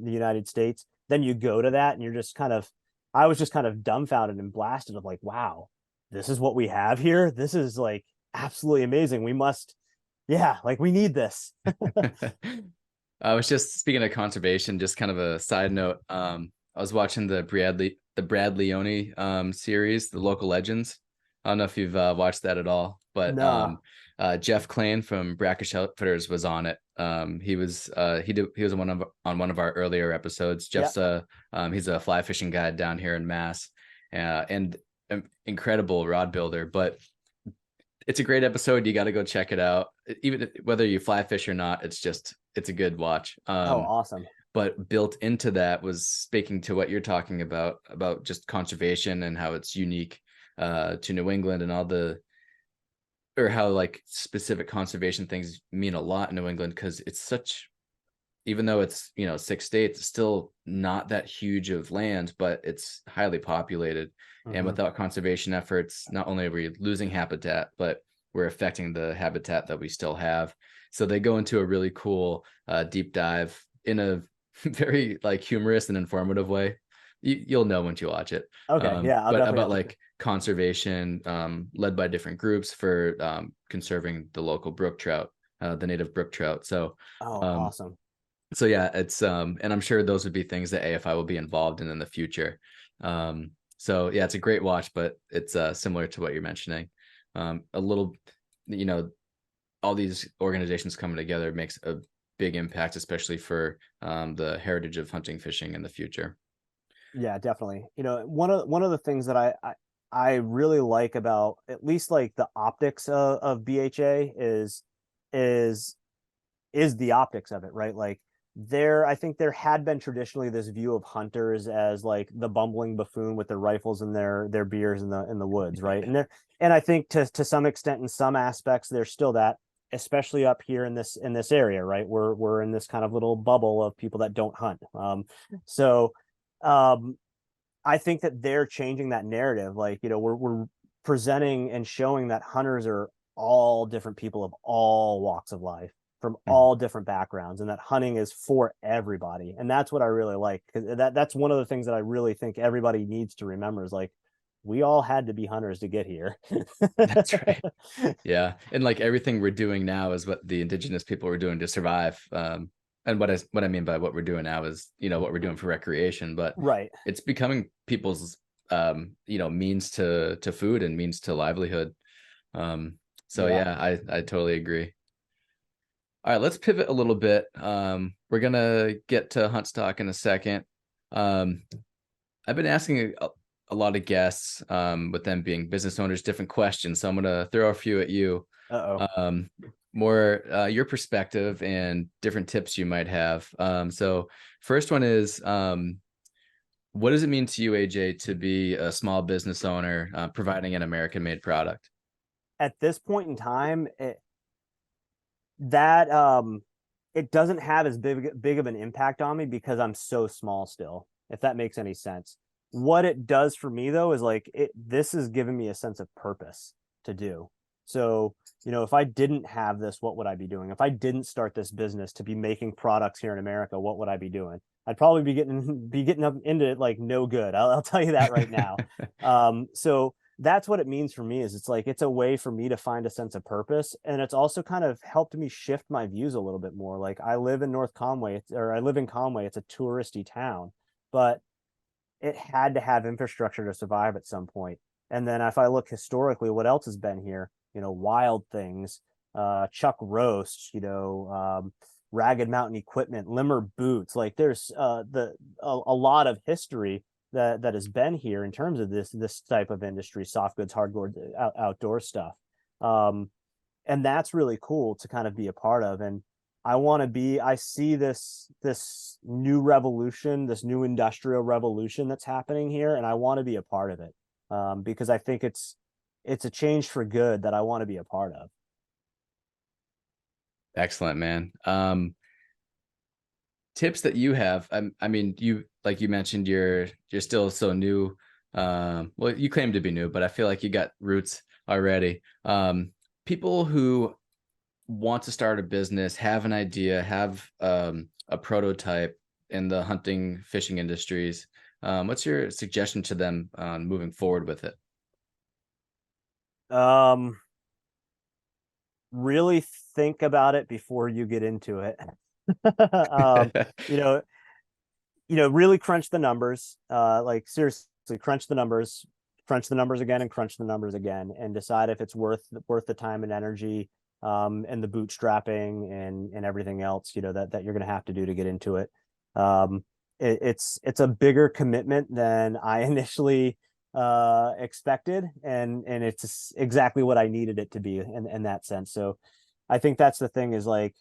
S1: the United States, then you go to that and you're just kind of, I was just kind of dumbfounded and blasted of like, wow, this is what we have here. This is like absolutely amazing. We must, yeah, like we need this.
S2: I was just speaking of conservation, just kind of a side note. I was watching the Brad Leone series, The Local Legends. I don't know if you've watched that at all, but
S1: Nah.
S2: Jeff Klain from Brackish Outfitters was on it. He was on one of our earlier episodes.
S1: Yeah.
S2: He's a fly fishing guide down here in Mass, and an incredible rod builder. But it's a great episode. You got to go check it out. Even whether you fly fish or not, it's a good watch.
S1: Oh, awesome.
S2: But built into that was speaking to what you're talking about just conservation and how it's unique to New England and all the, or how like specific conservation things mean a lot in New England, because it's such, even though it's 6 states, it's still not that huge of land, but it's highly populated. And
S1: Mm-hmm.
S2: without conservation efforts, not only are we losing habitat, but we're affecting the habitat that we still have. So they go into a really cool deep dive in a very like humorous and informative way. You'll know once you watch it.
S1: Okay. Yeah, I'll
S2: But
S1: definitely
S2: about
S1: have to.
S2: like conservation led by different groups for conserving the local brook trout, the native brook trout.
S1: Oh,
S2: um,
S1: awesome.
S2: so yeah, it's and I'm sure those would be things that AFI will be involved in the future. So yeah, it's a great watch, but it's similar to what you're mentioning. A little, you know, all these organizations coming together makes a big impact, especially for the heritage of hunting fishing in the future.
S1: Yeah, definitely. One of the things that I really like about at least like the optics of BHA is is the optics of it, right? Like I think there had been traditionally this view of hunters as like the bumbling buffoon with their rifles and their beers in the woods, right? And I think to some extent in some aspects there's still that, especially up here in this area, right? We're in this kind of little bubble of people that don't hunt. So um I think that they're changing that narrative. Like, we're presenting and showing that hunters are all different people of all walks of life from
S2: Mhm.
S1: all different backgrounds, and that hunting is for everybody. And that's what I really like, because that's one of the things that I really think everybody needs to remember is like, we all had to be hunters to get here.
S2: That's right. Yeah. And like everything we're doing now is what the indigenous people were doing to survive. And what I mean by what we're doing now is, what we're doing for recreation, but
S1: Right.
S2: it's becoming people's, means to food and means to livelihood. So
S1: Yeah.
S2: yeah, I totally agree. All right, let's pivot a little bit. We're gonna get to hunt stock in a second. Um, I've been asking a lot of guests, with them being business owners, different questions. So I'm gonna throw a few at you.
S1: Uh-oh.
S2: Um, More your perspective and different tips you might have. So first one is, what does it mean to you, AJ, to be a small business owner, providing an American-made product?
S1: At this point in time, that it doesn't have as big of an impact on me because I'm so small still, if that makes any sense. What it does for me though is like this has given me a sense of purpose to do. So, if I didn't have this, what would I be doing? If I didn't start this business to be making products here in America, what would I be doing? I'd probably be getting up into it like no good. I'll tell you that right now. So that's what it means for me, is it's like it's a way for me to find a sense of purpose, and it's also kind of helped me shift my views a little bit more. Like I live in North Conway, or I live in Conway. It's a touristy town, but it had to have infrastructure to survive at some point. And then if I look historically, what else has been here? Wild Things, Chuck Roast, Ragged Mountain Equipment, Limmer Boots. Like there's a lot of history that has been here in terms of this type of industry, soft goods, hardcore, outdoor stuff. Um, and that's really cool to kind of be a part of. And I see this new revolution, this new industrial revolution that's happening here, and I want to be a part of it, because I think it's a change for good that I want to be a part of.
S2: Excellent, man. Tips that you have. I mean, you like you mentioned, you're still so new. Well, you claim to be new, but I feel like you got roots already. People who want to start a business, have an idea, have a prototype in the hunting, fishing industries. What's your suggestion to them on moving forward with it?
S1: um Really think about it before you get into it. um you know really crunch the numbers, like seriously, crunch the numbers again, and crunch the numbers again, and decide if it's worth the time and energy, and the bootstrapping and everything else, that you're going to have to do to get into it. um it's a bigger commitment than I initially expected, and it's exactly what I needed it to be in that sense. So I think that's the thing, is like,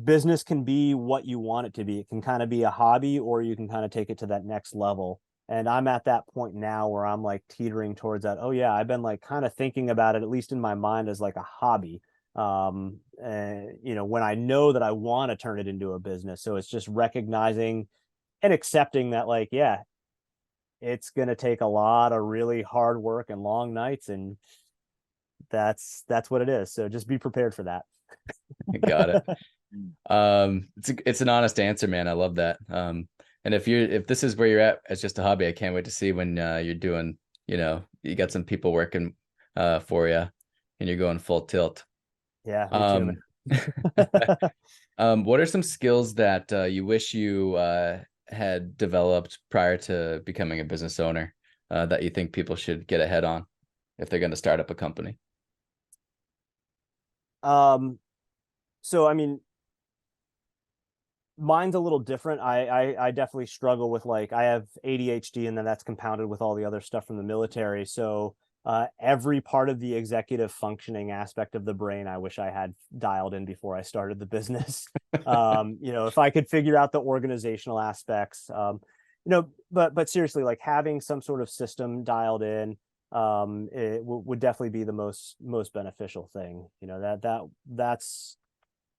S1: business can be what you want it to be. It can kind of be a hobby, or you can kind of take it to that next level. And I'm at that point now where I'm like teetering towards that. Oh yeah, I've been like kind of thinking about it, at least in my mind, as like a hobby. When I know that I want to turn it into a business. So it's just recognizing and accepting that, like, yeah, it's going to take a lot of really hard work and long nights, and that's what it is. So just be prepared for that.
S2: Got it. It's an honest answer, man. I love that. And if this is where you're at as just a hobby, I can't wait to see when you're doing, you got some people working for you and you're going full tilt.
S1: Yeah, me too,
S2: Um, what are some skills that you wish you had developed prior to becoming a business owner, that you think people should get ahead on if they're going to start up a company?
S1: man. So I mean, mine's a little different. I definitely struggle with, like, I have ADHD, and then that's compounded with all the other stuff from the military. So every part of the executive functioning aspect of the brain, I wish I had dialed in before I started the business. If I could figure out the organizational aspects, but seriously, like having some sort of system dialed in, it would definitely be the most beneficial thing.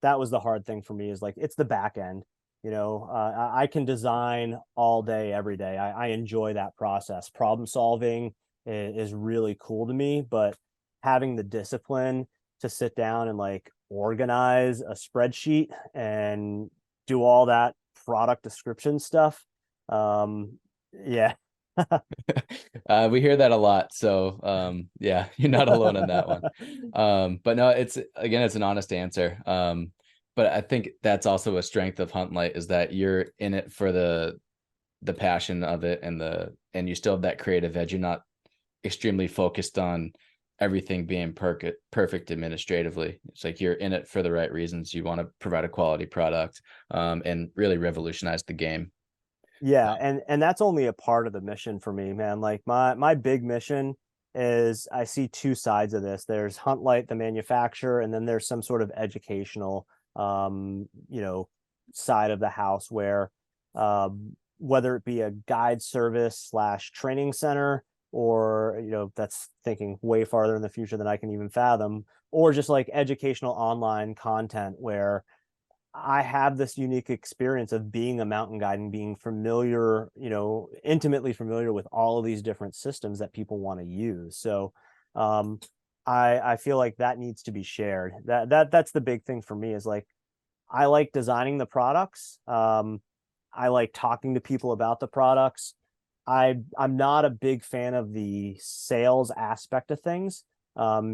S1: That was the hard thing for me, is like, it's the back end. I can design all day every day. I enjoy that process, problem solving. is really cool to me, but having the discipline to sit down and like organize a spreadsheet and do all that product description stuff. Yeah.
S2: We hear that a lot. So yeah, you're not alone on that one. But no, it's again, it's an honest answer. But I think that's also a strength of HUNTLYTE is that you're in it for the passion of it and you still have that creative edge. You're not extremely focused on everything being perfect administratively. It's like you're in it for the right reasons. You want to provide a quality product and really revolutionize the game.
S1: Yeah, and that's only a part of the mission for me, man. Like my big mission is I see two sides of this. There's HUNTLYTE, the manufacturer, and then there's some sort of educational you know, side of the house where whether it be a guide service slash training center, or you know, that's thinking way farther in the future than I can even fathom, or just like educational online content where I have this unique experience of being a mountain guide and being familiar, you know, intimately familiar with all of these different systems that people want to use. So um, I feel like that needs to be shared. That's the big thing for me is like I like designing the products. I like talking to people about the products. I'm not a big fan of the sales aspect of things,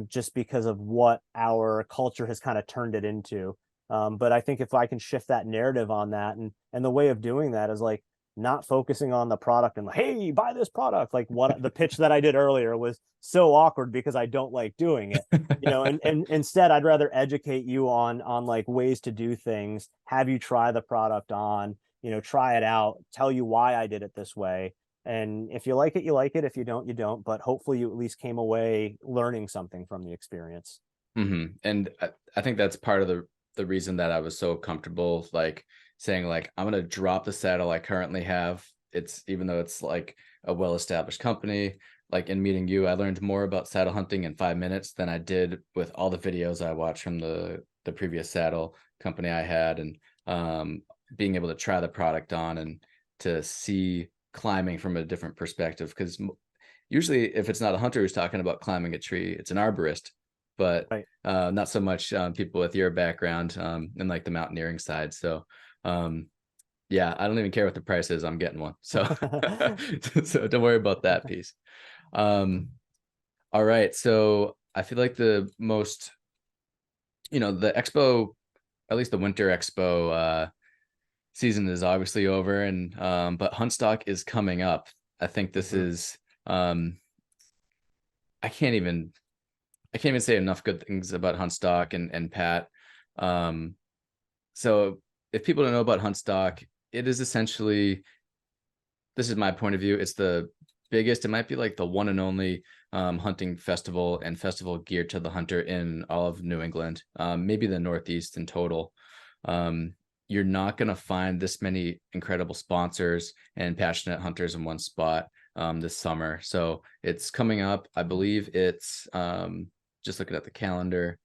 S1: just because of what our culture has kind of turned it into. But I think if I can shift that narrative on that, and the way of doing that is like not focusing on the product and like, hey, buy this product. Like what the pitch that I did earlier was so awkward because I don't like doing it. You know, and instead I'd rather educate you on like ways to do things, have you try the product on, you know, try it out, tell you why I did it this way. And if you like it, you like it. If you don't, you don't. But hopefully you at least came away learning something from the experience.
S2: And I think that's part of the reason that I was so comfortable like saying like I'm gonna drop the saddle I currently have. It's even though it's like a well-established company, like in meeting you, I learned more about saddle hunting in 5 minutes than I did with all the videos I watched from the previous saddle company I had, and being able to try the product on and to see climbing from a different perspective. Because usually if it's not a hunter who's talking about climbing a tree, it's an arborist, but
S1: Right.
S2: not so much people with your background and like the mountaineering side. So yeah, I don't even care what the price is. I'm getting one. So so don't worry about that piece. All right. So I feel like the most, the expo, at least the winter expo season is obviously over, and but Huntstock is coming up. I think this
S1: Mhm.
S2: is I can't even say enough good things about Huntstock and Pat. So if people don't know about Huntstock, it is essentially, this is my point of view, it's the biggest, it might be like the one and only hunting festival and festival geared to the hunter in all of New England, maybe the Northeast in total. You're not going to find this many incredible sponsors and passionate hunters in one spot this summer. So it's coming up. I believe it's just looking at the calendar,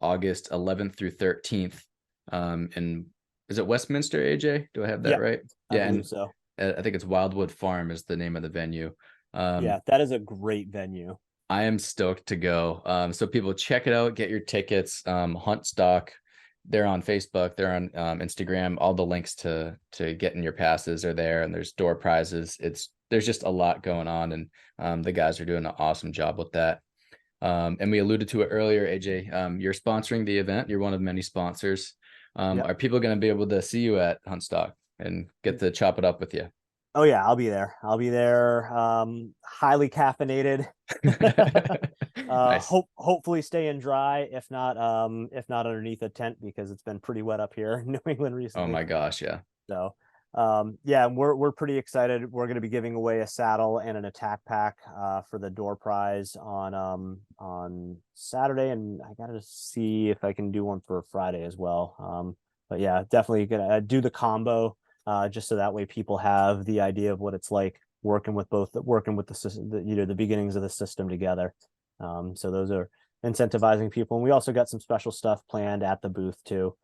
S2: August 11th through 13th. And is it Westminster, AJ? Do I have that
S1: Yep,
S2: right?
S1: I
S2: Yeah,
S1: believe
S2: and
S1: so.
S2: I think it's Wildwood Farm is the name of the venue. Um,
S1: Yeah, that is a great venue.
S2: I am stoked to go. So people check it out, get your tickets. Huntstock, they're on Facebook, they're on Instagram. All the links to getting your passes are there, and there's door prizes. There's just a lot going on, and the guys are doing an awesome job with that. And we alluded to it earlier, AJ. You're sponsoring the event. You're one of many sponsors.
S1: Yep.
S2: Are people going to be able to see you at Huntstock and get to chop it up with you?
S1: Oh yeah, I'll be there. I'll be there. Highly caffeinated.
S2: Nice.
S1: Hopefully staying dry, if not underneath a tent because it's been pretty wet up here in New England
S2: Oh
S1: recently.
S2: my gosh, yeah.
S1: So yeah, we're pretty excited. We're gonna be giving away a saddle and an attack pack for the door prize on Saturday, and I gotta see if I can do one for Friday as well. But yeah, definitely gonna do the combo just so that way people have the idea of what it's like working with the system, the beginnings of the system together. So those are incentivizing people, and we also got some special stuff planned at the booth too.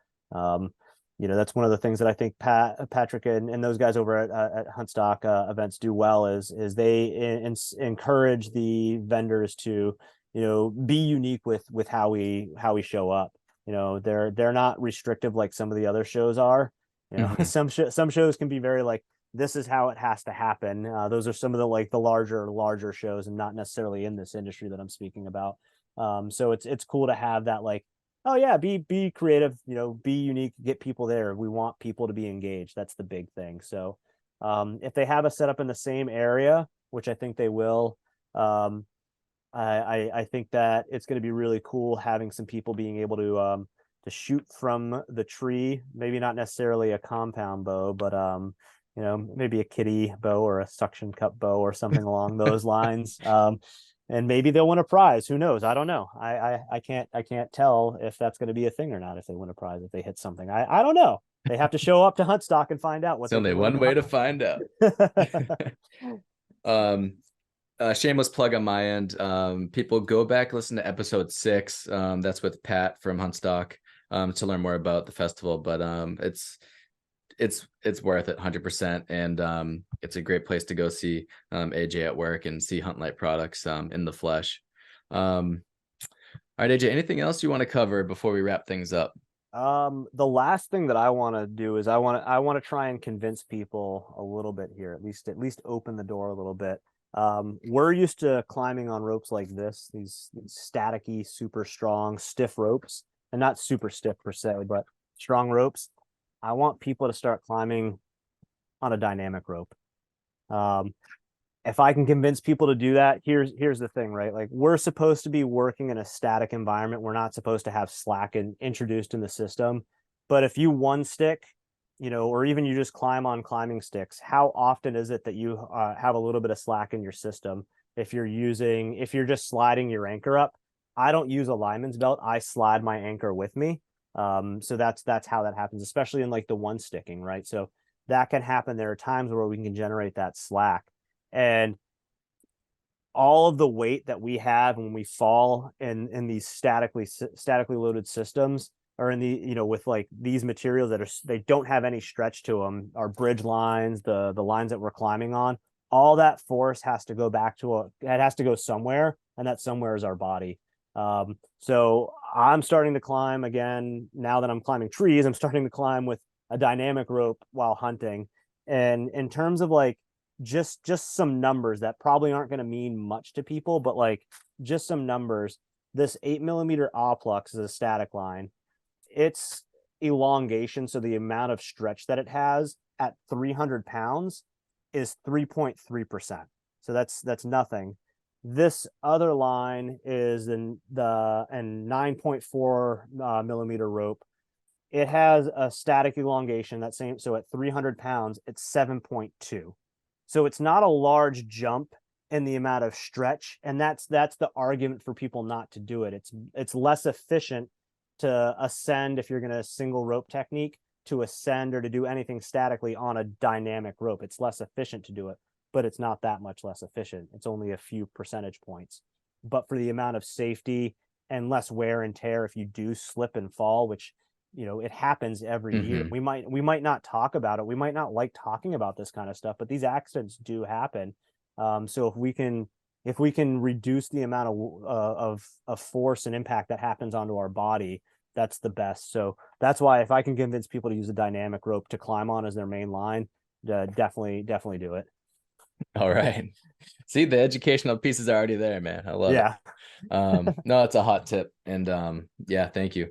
S1: That's one of the things that I think Patrick and those guys over at Huntstock events do well is they encourage the vendors to, be unique with how we show up. They're not restrictive like some of the other shows are.
S2: Hmm.
S1: Some shows can be very like, this is how it has to happen. Those are some of the larger shows, and not necessarily in this industry that I'm speaking about. So it's cool to have that, like, oh yeah, be creative, be unique, get people there. We want people to be engaged. That's the big thing. So if they have a setup in the same area, which I think they will, um, I think that it's going to be really cool having some people being able to shoot from the tree. Maybe not necessarily a compound bow, but maybe a kitty bow or a suction cup bow or something along those lines. And maybe they'll win a prize. Who knows? I don't know. I can't tell if that's going to be a thing or not. If they win a prize, if they hit something, I don't know. They have to show up to Huntstock and find out what
S2: It's
S1: they
S2: only
S1: can win.
S2: one way to find out. um, Shameless plug on my end. People go back, listen to episode 6. That's with Pat from Huntstock, to learn more about the festival. But it's worth it 100%. And it's a great place to go see AJ at work and see HUNTLYTE products in the flesh. All right, AJ, anything else you want to cover before we wrap things up?
S1: The last thing that I want to do is I want to try and convince people a little bit here, at least open the door a little bit. We're used to climbing on ropes like this, these staticky, super strong, stiff ropes, and not super stiff per se, but strong ropes. I want people to start climbing on a dynamic rope. Um, if I can convince people to do that, here's the thing, right? Like, we're supposed to be working in a static environment. We're not supposed to have slack introduced in the system. But if you one stick, or even you just climb on climbing sticks, how often is it that you have a little bit of slack in your system? If you're just sliding your anchor up, I don't use a lineman's belt. I slide my anchor with me. So that's how that happens, especially in like the one sticking, right? So that can happen. There are times where we can generate that slack, and all of the weight that we have when we fall in these statically loaded systems, or in the with like these materials that they don't have any stretch to them, our bridge lines, the lines that we're climbing on, all that force has to go back to it has to go somewhere, and that somewhere is our body. So I'm starting to climb again. Now that I'm climbing trees, I'm starting to climb with a dynamic rope while hunting. And in terms of like just some numbers that probably aren't going to mean much to people, but like just some numbers. This 8mm Oplux is a static line. Its elongation, so the amount of stretch that it has at 300 pounds, is 3.3%. So that's nothing. This other line is in the 9.4 millimeter rope. It has a static elongation, that same, so at 300 pounds, it's 7.2. So it's not a large jump in the amount of stretch, and that's the argument for people not to do it. It's less efficient to ascend, if you're going to single rope technique, to ascend or to do anything statically on a dynamic rope. It's less efficient to do it, but it's not that much less efficient. It's only a few percentage points. But for the amount of safety and less wear and tear, if you do slip and fall, which it happens every year.
S2: Hmm.
S1: We might not talk about it. We might not like talking about this kind of stuff, but these accidents do happen. So if we can reduce the amount of force and impact that happens onto our body, that's the best. So that's why, if I can convince people to use a dynamic rope to climb on as their main line, definitely do it.
S2: All right. See, the educational pieces are already there, man. I love it.
S1: Yeah.
S2: No, it's a hot tip. And yeah, thank you.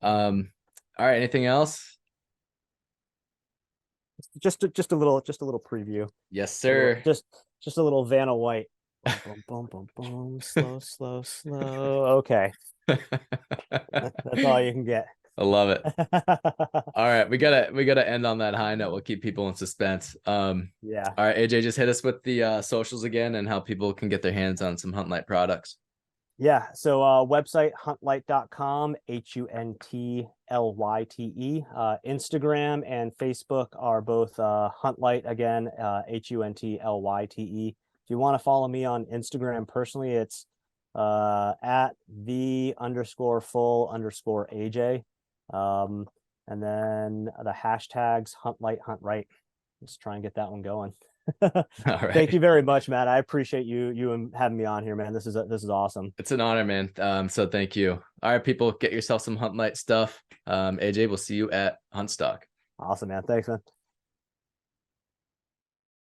S2: All right, anything else?
S1: Just a little preview.
S2: Yes,
S1: Just a little,
S2: sir.
S1: just a little Vanna White. Boom, boom, boom, boom, boom. Slow, slow, slow. Okay. That's all you can get.
S2: I love it. All right, we gotta end on that high note. We'll keep people in suspense.
S1: Yeah.
S2: All right, AJ, just hit us with the socials again and how people can get their hands on some HUNTLYTE products.
S1: Yeah. So website huntlyte.com, HUNTLYTE. Instagram and Facebook are both HUNTLYTE, again, HUNTLYTE. If you want to follow me on Instagram personally, it's at the_full_AJ. And then the hashtags HUNTLYTE, HUNTRIGHT. Just try and get that one going. Thank
S2: right.
S1: you very much, Matt. I appreciate you having me on here, man. This is awesome.
S2: It's an honor, man. So thank you. All right, people, get yourself some HUNTLYTE stuff. AJ, we'll see you at Huntstock.
S1: Awesome, man. Thanks, man.